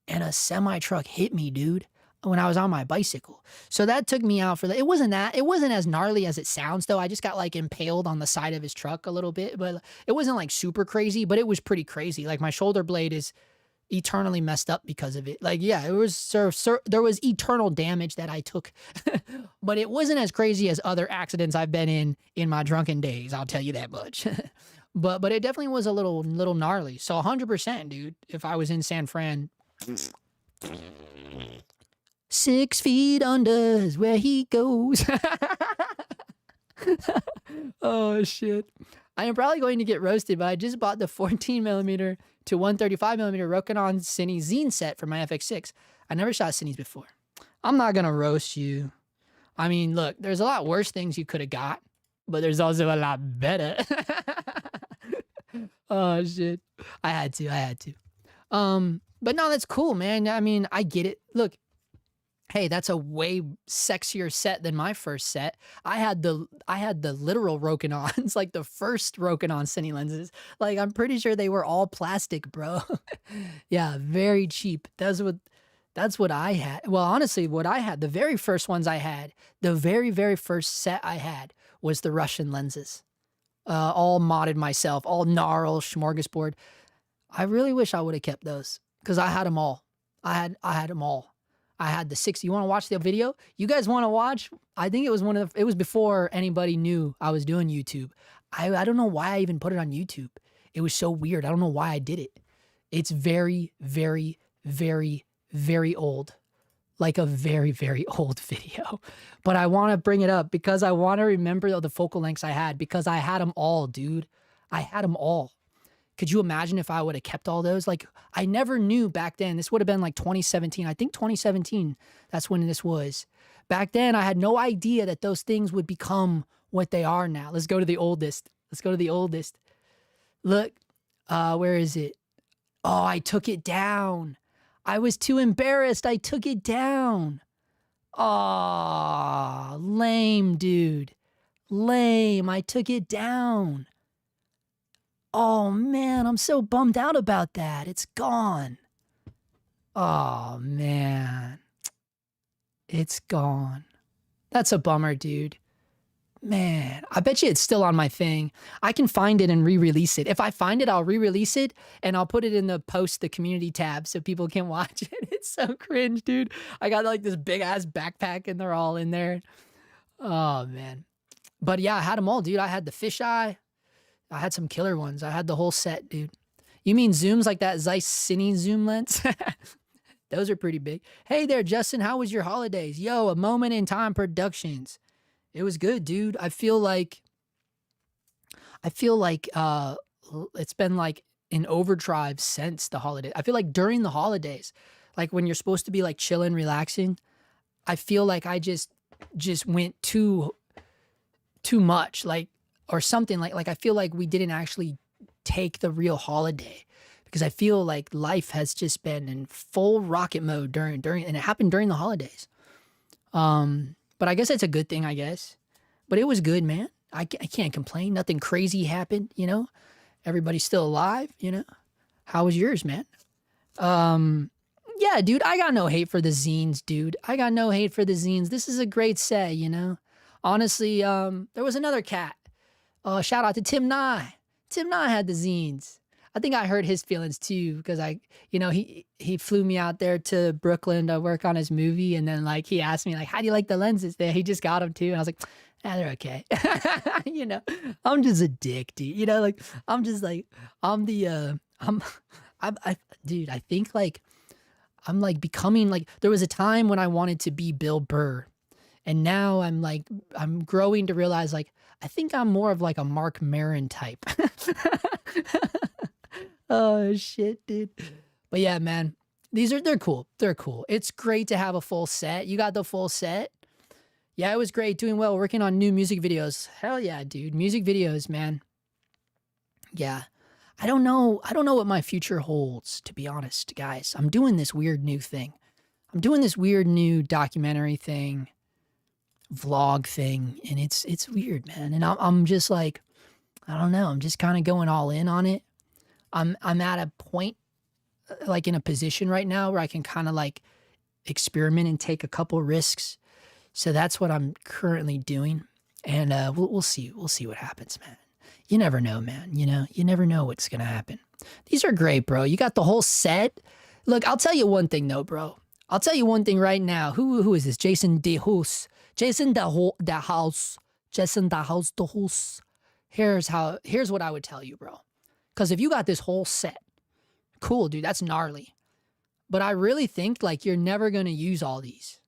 and a semi truck hit me, dude, when I was on my bicycle. So that took me out for that. It wasn't as gnarly as it sounds though. I just got like impaled on the side of his truck a little bit, but it wasn't like super crazy, but it was pretty crazy. Like my shoulder blade is eternally messed up because of it. Like, yeah, it was there was eternal damage that I took, but it wasn't as crazy as other accidents I've been in my drunken days. I'll tell you that much. But it definitely was a little gnarly. So 100%, dude. If I was in San Fran, 6 feet under is where he goes. Oh shit. I am probably going to get roasted, but I just bought the 14mm to 135mm Rokinon Cine Zine set for my FX6. I never shot Cines before. I'm not gonna roast you. I mean, look, there's a lot worse things you could have got, but there's also a lot better. Oh shit. I had to. But no, that's cool, man. I mean, I get it. Look, hey, that's a way sexier set than my first set. I had the literal Rokinons, like the first Rokinon Cine lenses. Like I'm pretty sure they were all plastic, bro. Yeah, very cheap. That's what I had. Well, honestly, what I had, the very first ones I had, the very first set I had was the Russian lenses. All modded myself, all gnarl, smorgasbord. I really wish I would have kept those because I had them all. I had them all. I had the 60. You want to watch the video? You guys want to watch? I think it was before anybody knew I was doing YouTube. I don't know why I even put it on YouTube. It was so weird. I don't know why I did it. It's very, very, very, very old. Like a very, very old video. But I want to bring it up because I want to remember the focal lengths I had because I had them all, dude. I had them all. Could you imagine if I would have kept all those? Like, I never knew back then. This would have been like 2017. I think 2017, that's when this was. Back then, I had no idea that those things would become what they are now. Let's go to the oldest. Look, where is it? Oh, I took it down. I was too embarrassed. I took it down. Aw, lame, dude. Lame. I took it down. Oh, man, I'm so bummed out about that. It's gone. Oh, man. It's gone. That's a bummer, dude. Man, I bet you it's still on my thing. I can find it and re-release it. If I find it, I'll re-release it and I'll put it in the community tab so people can watch it. It's so cringe, dude. I got like this big ass backpack and they're all in there. Oh, man. But yeah, I had them all, dude. I had the fisheye. I had some killer ones. I had the whole set, dude. You mean zooms like that Zeiss Cine zoom lens? Those are pretty big. Hey there, Justin. How was your holidays? Yo, A Moment in Time Productions. It was good, dude. I feel like it's been like in overdrive since the holiday. I feel like during the holidays, like when you're supposed to be like chilling, relaxing, I feel like I just went too much, like, or something like I feel like we didn't actually take the real holiday because I feel like life has just been in full rocket mode during and it happened during the holidays. But I guess it's a good thing, I guess. But it was good, man. I can't complain. Nothing crazy happened, you know. Everybody's still alive, you know. How was yours, man? Yeah, dude, I got no hate for the zines, dude. I got no hate for the zines. This is a great set, you know. Honestly, there was another cat. Shout out to Tim Nye. Tim Nye had the zines. I think I hurt his feelings too because he flew me out there to Brooklyn to work on his movie, and then like he asked me like, how do you like the lenses there? He just got them too, and I was like, they're okay. You know, I'm just a dick, dude. You know, like I'm just like dude. I think like I'm like becoming like there was a time when I wanted to be Bill Burr, and now I'm growing to realize like I think I'm more of like a Mark Maron type. Oh shit, dude. But yeah, man, they're cool. They're cool. It's great to have a full set. You got the full set. Yeah, it was great. Doing well. Working on new music videos. Hell yeah, dude. Music videos, man. Yeah. I don't know what my future holds, to be honest, guys. I'm doing this weird new thing. I'm doing this weird new documentary thing, vlog thing, and it's weird, man. And I'm just like, I don't know. I'm just kind of going all in on it. I'm at a point, like in a position right now where I can kind of like experiment and take a couple risks. So that's what I'm currently doing, and we'll see. We'll see what happens, man. You never know, man. You know, you never know what's gonna happen. These are great, bro. You got the whole set. Look, I'll tell you one thing though, bro. I'll tell you one thing right now. Who is this? Jason DeHoos. Jason DeHouse. Jason DeHouse. Here's what I would tell you, bro. Because if you got this whole set, cool, dude. That's gnarly. But I really think like you're never gonna use all these,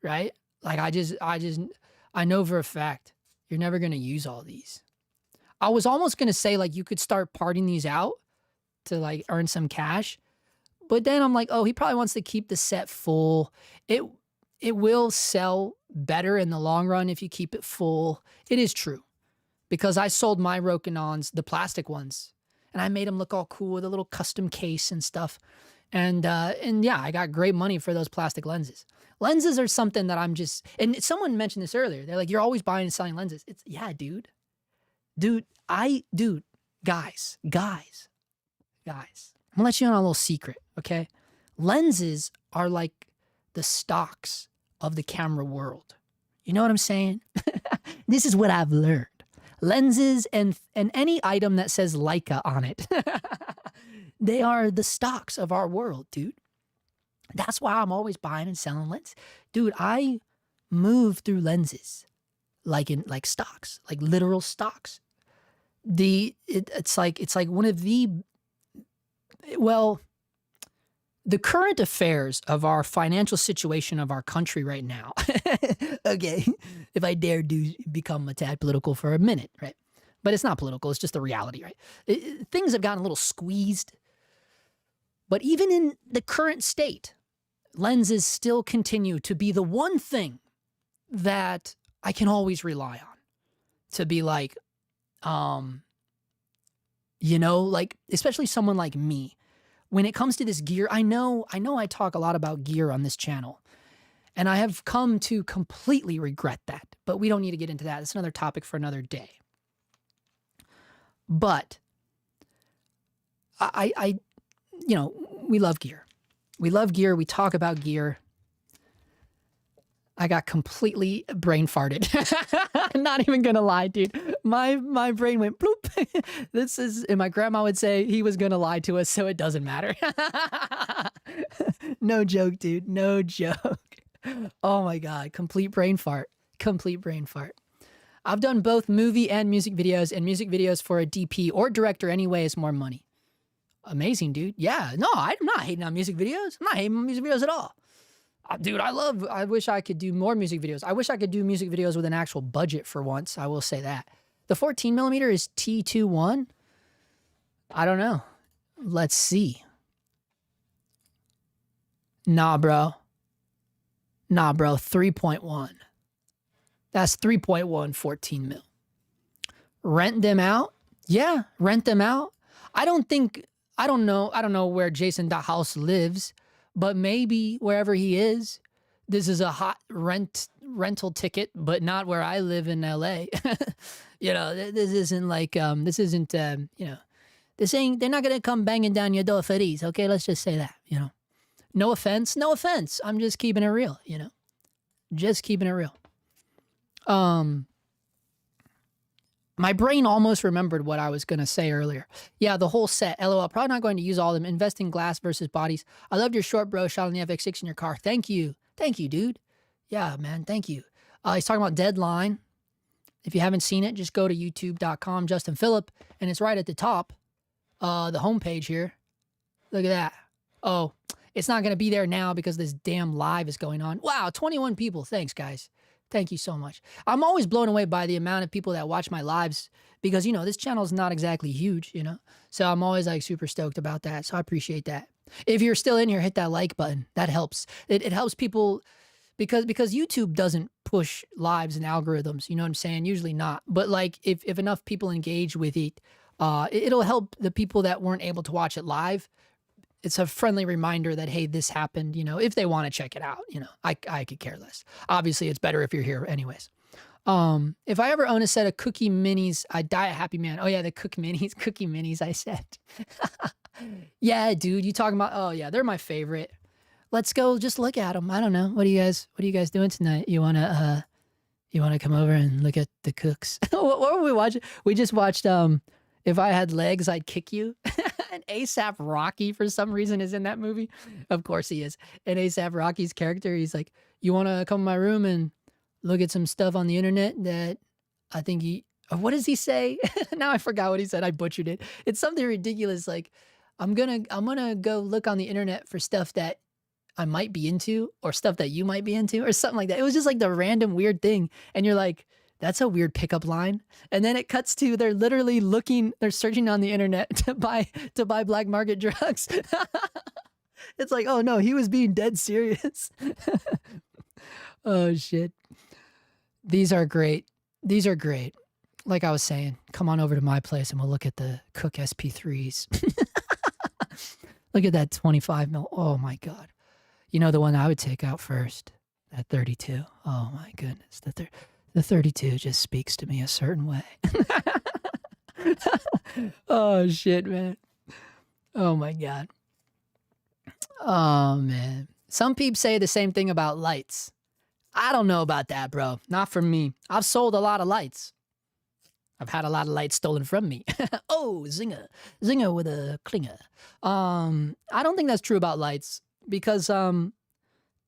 right? Like I know for a fact you're never gonna use all these. I was almost gonna say like you could start parting these out to like earn some cash, but then I'm like, oh, he probably wants to keep the set full. It will sell better in the long run if you keep it full. It is true, because I sold my Rokinons, the plastic ones, and I made them look all cool with a little custom case and stuff. And yeah, I got great money for those plastic lenses. Lenses are something that I'm just, and someone mentioned this earlier. They're like, you're always buying and selling lenses. It's, yeah, dude, guys, I'm gonna let you in on a little secret, okay? Lenses are like the stocks of the camera world. You know what I'm saying? This is what I've learned. Lenses and any item that says Leica on it, they are the stocks of our world, dude. That's why I'm always buying and selling lenses. Dude, I move through lenses like stocks, like literal stocks. It's like one of the, well, the current affairs of our financial situation of our country right now. Okay, if I dare become a tad political for a minute, right? But it's not political, it's just the reality, right? Things have gotten a little squeezed. But even in the current state, lenses still continue to be the one thing that I can always rely on. To be like, you know, like, especially someone like me, when it comes to this gear, I know I talk a lot about gear on this channel, and I have come to completely regret that, but we don't need to get into that. It's another topic for another day. But I you know, we love gear. We love gear. We talk about gear. I got completely brain farted. Not even gonna lie, dude. My brain went bloop. This is, and my grandma would say he was gonna lie to us, so it doesn't matter. No joke, dude. No joke. Oh my God. Complete brain fart. Complete brain fart. I've done both movie and music videos, and music videos for a DP or director anyway is more money. Amazing, dude. Yeah, no, I'm not hating on music videos. I'm not hating on music videos at all. Dude, I wish I could do more music videos. I wish I could do music videos with an actual budget for once. I will say that. The 14mm is T21. I don't know. Let's see. Nah, bro. 3.1. That's 3.1 14mm. Rent them out? Yeah, rent them out. I don't know where Jason House lives, but maybe wherever he is, this is a hot rental ticket, but not where I live in LA. You know, this isn't like, you know, they're not going to come banging down your door for these. Okay. Let's just say that, you know, no offense. I'm just keeping it real, you know, just keeping it real. My brain almost remembered what I was going to say earlier. Yeah, the whole set. LOL. Probably not going to use all of them. Invest in glass versus bodies. I loved your short, bro. Shot on the FX6 in your car. Thank you. Thank you, dude. Yeah, man. Thank you. He's talking about Deadline. If you haven't seen it, just go to youtube.com, Justin Phillip, and it's right at the top, the homepage here. Look at that. Oh, it's not going to be there now because this damn live is going on. Wow, 21 people. Thanks, guys. Thank you so much. I'm always blown away by the amount of people that watch my lives because, you know, this channel is not exactly huge, you know? So I'm always like super stoked about that. So I appreciate that. If you're still in here, hit that like button. That helps. It helps people because YouTube doesn't push lives and algorithms. You know what I'm saying? Usually not. But like if enough people engage with it, it'll help the people that weren't able to watch it live it's a friendly reminder that, hey, this happened, if they want to check it out, I could care less. Obviously, it's better if you're here anyways. If I ever own a set of cookie minis, I'd die a happy man. Oh yeah, the cookie minis, I said. Yeah, dude, you talking about, oh yeah, they're my favorite. Let's go just look at them. I don't know. What are you guys doing tonight? You wanna come over and look at the cooks? What were we watching? We just watched If I Had Legs, I'd Kick You. And ASAP Rocky for some reason is in that movie. Of course he is. And ASAP Rocky's character, he's like, you wanna come in my room and look at some stuff on the internet that I think what does he say? Now I forgot what he said. I butchered it. It's something ridiculous like I'm gonna go look on the internet for stuff that I might be into or stuff that you might be into or something like that. It was just like the random weird thing. And you're like, that's a weird pickup line. And then it cuts to they're literally they're searching on the internet to buy black market drugs. It's like, oh no, he was being dead serious. Oh shit. These are great. These are great. Like I was saying, come on over to my place and we'll look at the Cook SP3s. Look at that 25 mil. Oh my God. You know the one I would take out first, that 32. Oh my goodness. The 32 just speaks to me a certain way. Oh shit, man. Oh my God. Oh man. Some people say the same thing about lights. I don't know about that, bro. Not for me. I've sold a lot of lights. I've had a lot of lights stolen from me. Oh, zinger. Zinger with a clinger. I don't think that's true about lights because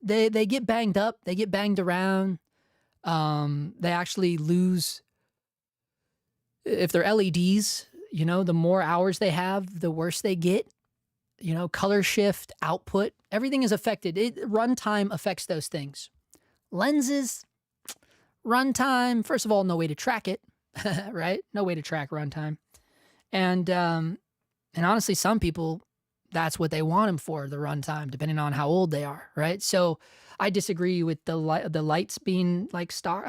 they get banged up, they get banged around. They actually lose if they're LEDs, the more hours they have, the worse they get. Color shift, output, everything is affected. Runtime affects those things. Lenses, runtime, first of all, no way to track it, right? No way to track runtime. And honestly, some people, that's what they want them for, the runtime, depending on how old they are, right? So I disagree with the lights being like stock.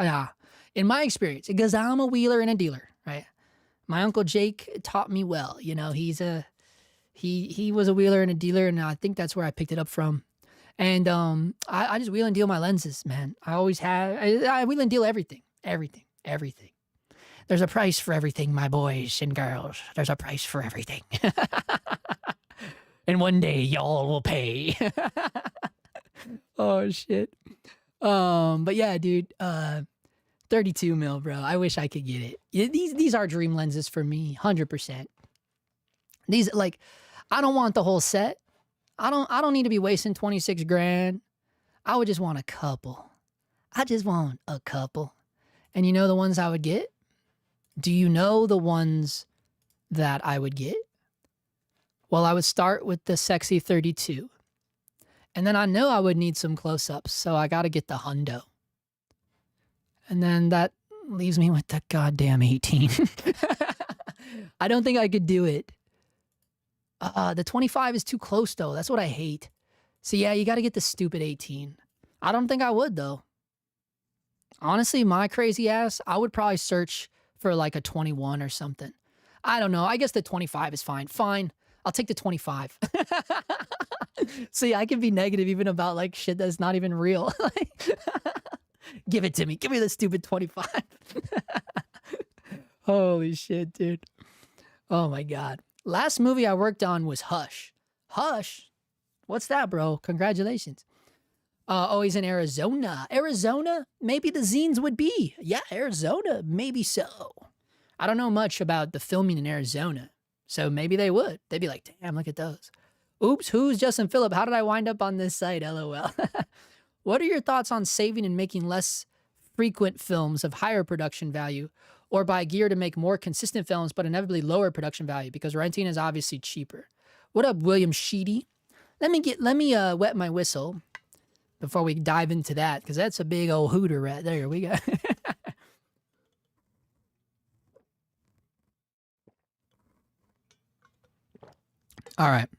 In my experience, because I'm a wheeler and a dealer, right? My Uncle Jake taught me well. He was a wheeler and a dealer, and I think that's where I picked it up from. And I just wheel and deal my lenses, man. I always have. I wheel and deal everything. There's a price for everything, my boys and girls. There's a price for everything. And one day y'all will pay. Oh shit. But yeah, dude. 32 mil, bro. I wish I could get it. These are dream lenses for me, 100%. These I don't want the whole set. I don't need to be wasting 26 grand. I would just want a couple. I just want a couple. And you know the ones I would get? Do you know the ones that I would get? Well, I would start with the sexy 32. And then I know I would need some close-ups, so I got to get the hundo. And then that leaves me with the goddamn 18. I don't think I could do it. The 25 is too close, though. That's what I hate. So, yeah, you got to get the stupid 18. I don't think I would, though. Honestly, my crazy ass, I would probably search for like a 21 or something. I don't know. I guess the 25 is fine. Fine. I'll take the 25. See, I can be negative even about like shit that's not even real. Give it to me. Give me the stupid 25. Holy shit, dude. Oh my God. Last movie I worked on was Hush. Hush? What's that, bro? Congratulations. Oh, he's in Arizona. Arizona? Maybe the zines would be. Yeah, Arizona. Maybe so. I don't know much about the filming in Arizona. So maybe they would. They'd be like, damn, look at those. Oops, who's Justin Phillip? How did I wind up on this site? LOL. What are your thoughts on saving and making less frequent films of higher production value or buy gear to make more consistent films but inevitably lower production value because renting is obviously cheaper? What up, William Sheedy? Let me wet my whistle before we dive into that because that's a big old hooter right there. We got All right.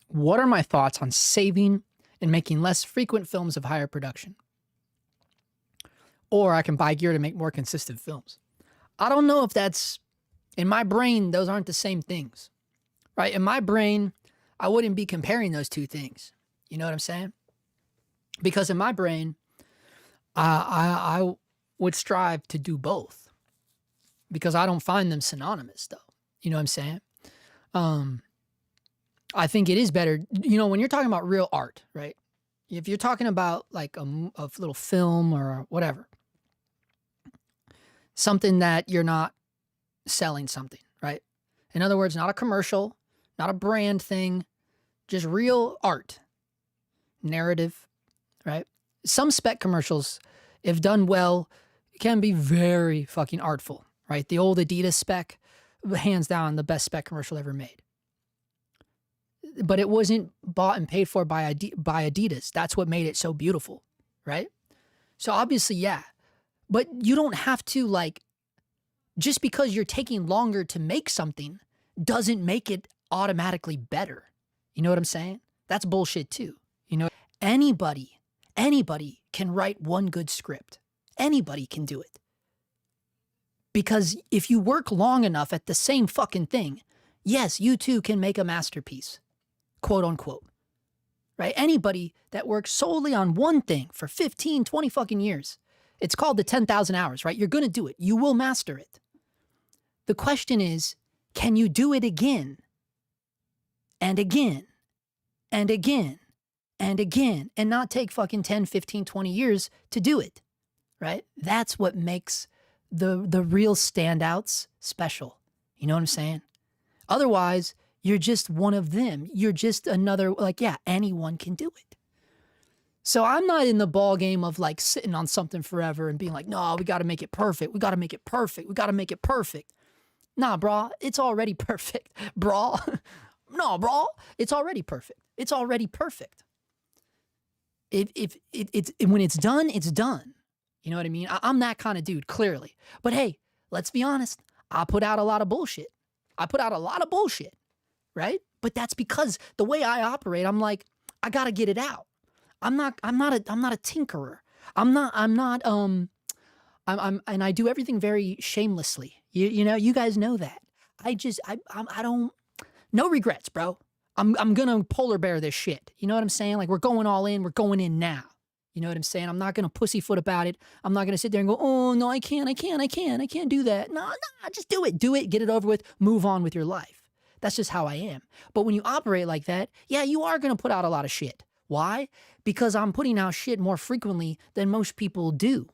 What are my thoughts on saving and making less frequent films of higher production? Or I can buy gear to make more consistent films. I don't know if that's, in my brain, those aren't the same things, right? In my brain, I wouldn't be comparing those two things. You know what I'm saying? Because in my brain, I would strive to do both because I don't find them synonymous though. You know what I'm saying? Um, I think it is better, when you're talking about real art, right? If you're talking about like a little film or whatever, something that you're not selling something, right? In other words, not a commercial, not a brand thing, just real art, narrative, right? Some spec commercials, if done well, can be very fucking artful, right? The old Adidas spec, hands down, the best spec commercial ever made. But it wasn't bought and paid for by Adidas. That's what made it so beautiful, right? So obviously, yeah. But you don't have to, like, just because you're taking longer to make something doesn't make it automatically better. You know what I'm saying? That's bullshit too. Anybody can write one good script. Anybody can do it. Because if you work long enough at the same fucking thing, yes, you too can make a masterpiece, quote unquote, right? Anybody that works solely on one thing for 15, 20 fucking years, it's called the 10,000 hours, right? You're going to do it. You will master it. The question is, can you do it again and again and again and again and not take fucking 10, 15, 20 years to do it, right? That's what makes the real standouts special. You know what I'm saying? Otherwise, you're just one of them. You're just another, like, yeah, anyone can do it. So I'm not in the ball game of like sitting on something forever and being like, no, we got to make it perfect. We got to make it perfect. We got to make it perfect. Nah, brah, it's already perfect, brah. No, brah, it's already perfect. It's already perfect. If when it's done, it's done. You know what I mean? I'm that kind of dude, clearly. But hey, let's be honest. I put out a lot of bullshit. Right? But that's because the way I operate, I'm like, I gotta get it out. I'm not a tinkerer. And I do everything very shamelessly. You guys know that. I don't, no regrets, bro. I'm gonna polar bear this shit. You know what I'm saying? Like, we're going all in, we're going in now. You know what I'm saying? I'm not gonna pussyfoot about it. I'm not gonna sit there and go, oh no, I can't do that. No, just do it, get it over with, move on with your life. That's just how I am. But when you operate like that, yeah, you are gonna put out a lot of shit. Why? Because I'm putting out shit more frequently than most people do,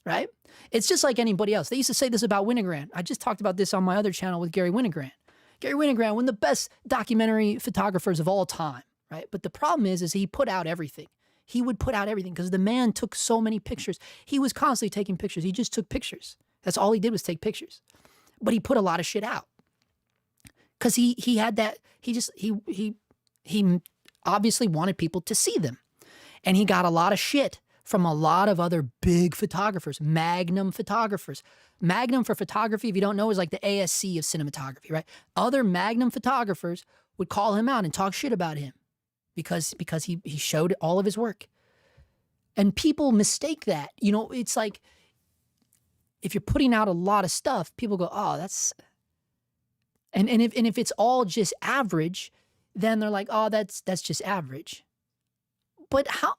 right? It's just like anybody else. They used to say this about Winogrand. I just talked about this on my other channel with Gary Winogrand. Gary Winogrand, one of the best documentary photographers of all time, right? But the problem is he put out everything. He would put out everything because the man took so many pictures. He was constantly taking pictures. He just took pictures. That's all he did was take pictures. But he put a lot of shit out because he had that. He obviously wanted people to see them, and he got a lot of shit from a lot of other big photographers, magnum photographers. Magnum for photography, if you don't know, is like the ASC of cinematography, right? Other magnum photographers would call him out and talk shit about him because he showed all of his work. And people mistake that. It's like if you're putting out a lot of stuff, people go, oh, that's... And if it's all just average, then they're like, oh, that's just average. But how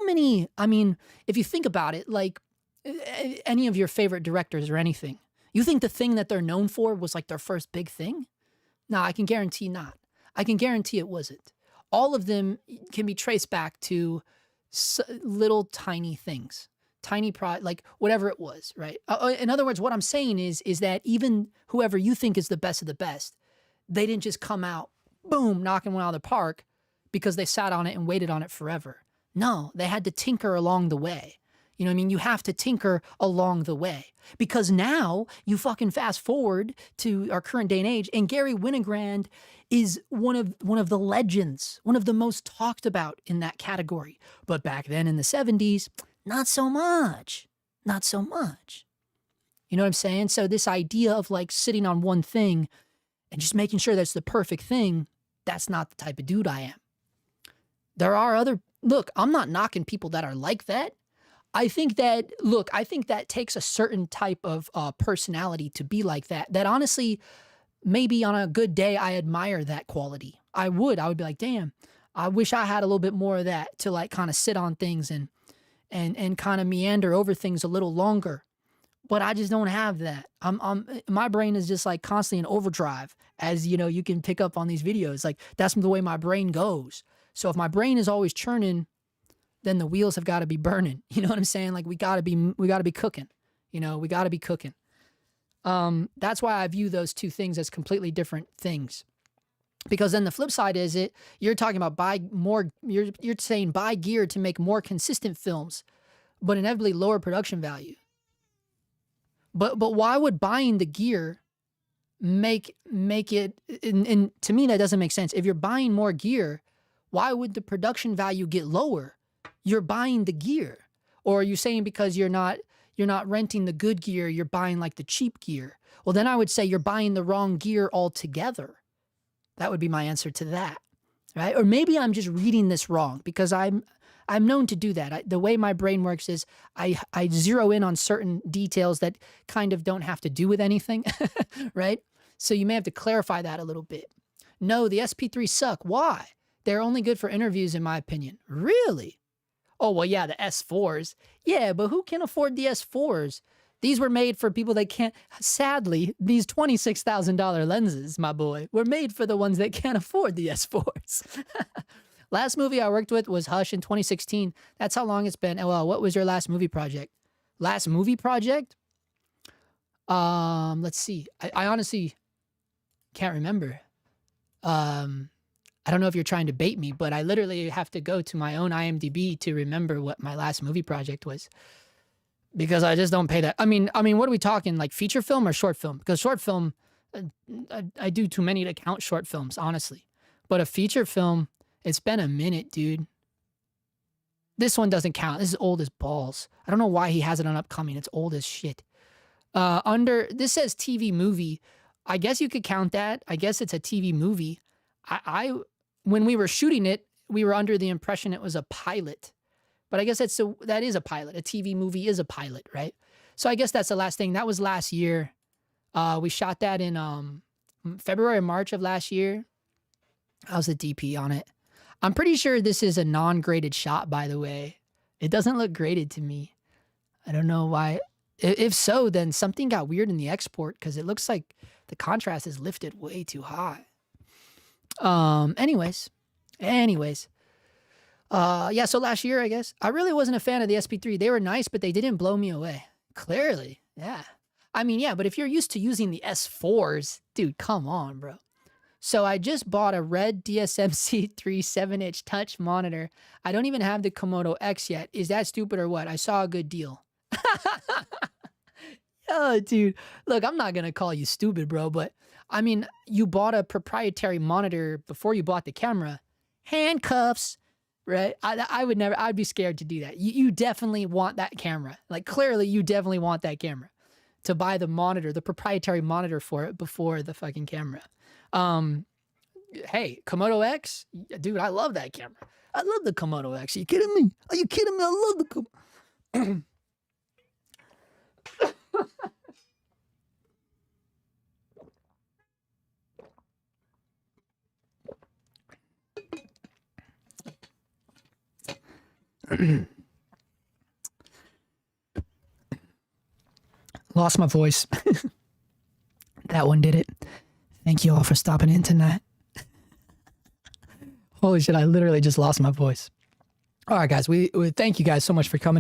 many, if you think about it, like any of your favorite directors or anything, you think the thing that they're known for was like their first big thing? No, I can guarantee not. I can guarantee it wasn't. All of them can be traced back to little tiny things, like whatever it was, right? In other words, what I'm saying is that even whoever you think is the best of the best, they didn't just come out, boom, knocking one out of the park because they sat on it and waited on it forever. No, they had to tinker along the way. You know what I mean? You have to tinker along the way because now you fucking fast forward to our current day and age, and Gary Winogrand is one of the legends, one of the most talked about in that category. But back then in the 70s, not so much. You know what I'm saying? So this idea of like sitting on one thing and just making sure that's the perfect thing, that's not the type of dude I am. There are look, I'm not knocking people that are like that. I think that takes a certain type of personality to be like that. That honestly, maybe on a good day, I admire that quality. I would be like, damn, I wish I had a little bit more of that to like kind of sit on things and kind of meander over things a little longer. But I just don't have that. My brain is just like constantly in overdrive, as you know, you can pick up on these videos. Like that's the way my brain goes. So if my brain is always churning, then the wheels have got to be burning. You know what I'm saying? Like we got to be cooking. You know, we got to be cooking. That's why I view those two things as completely different things. Because then the flip side is you're talking about you're saying buy gear to make more consistent films, but inevitably lower production value. But why would buying the gear make it, and to me that doesn't make sense. If you're buying more gear, why would the production value get lower? You're buying the gear. Or are you saying because you're not renting the good gear, you're buying like the cheap gear? Well, then I would say you're buying the wrong gear altogether. That would be my answer to that, right? Or maybe I'm just reading this wrong, because I'm known to do that. The way my brain works is I zero in on certain details that kind of don't have to do with anything, right? So you may have to clarify that a little bit. No, the SP3 suck. Why? They're only good for interviews, in my opinion. Really? Oh, well, yeah, the S4s. Yeah, but who can afford the S4s? These were made for people that can't. Sadly, these $26,000 lenses, my boy, were made for the ones that can't afford the S4s. Last movie I worked with was Hush in 2016. That's how long it's been. LL, what was your last movie project? Last movie project? Let's see. I honestly can't remember. I don't know if you're trying to bait me, but I literally have to go to my own IMDb to remember what my last movie project was, because I just don't pay that. I mean, what are we talking? Like feature film or short film? Because short film, I do too many to count short films, honestly. But a feature film, it's been a minute, dude. This one doesn't count. This is old as balls. I don't know why he has it on upcoming. It's old as shit. This says TV movie. I guess you could count that. I guess it's a TV movie. When we were shooting it, we were under the impression it was a pilot. But I guess that is a pilot. A TV movie is a pilot, right? So I guess that's the last thing. That was last year. We shot that in February or March of last year. I was the DP on it. I'm pretty sure this is a non-graded shot, by the way. It doesn't look graded to me. I don't know why. If so, then something got weird in the export, because it looks like the contrast is lifted way too high. Anyways. Yeah, so last year, I guess, I really wasn't a fan of the SP3. They were nice, but they didn't blow me away. Clearly, yeah. I mean, yeah, but if you're used to using the S4s, dude, come on, bro. So I just bought a red DSMC 3 7-inch touch monitor. I don't even have the Komodo X yet. Is that stupid or what? I saw a good deal. Oh, dude. Look, I'm not going to call you stupid, bro, but I mean, you bought a proprietary monitor before you bought the camera. Handcuffs, right? I would never, I'd be scared to do that. You definitely want that camera. Like, clearly, you definitely want that camera to buy the monitor, the proprietary monitor for it before the fucking camera. Hey, Komodo X, dude, I love that camera. I love the Komodo X. Are you kidding me? Are you kidding me? I love the Komodo. Lost my voice. That one did it. Thank you all for stopping in tonight. Holy shit, I literally just lost my voice. All right, guys, we thank you guys so much for coming.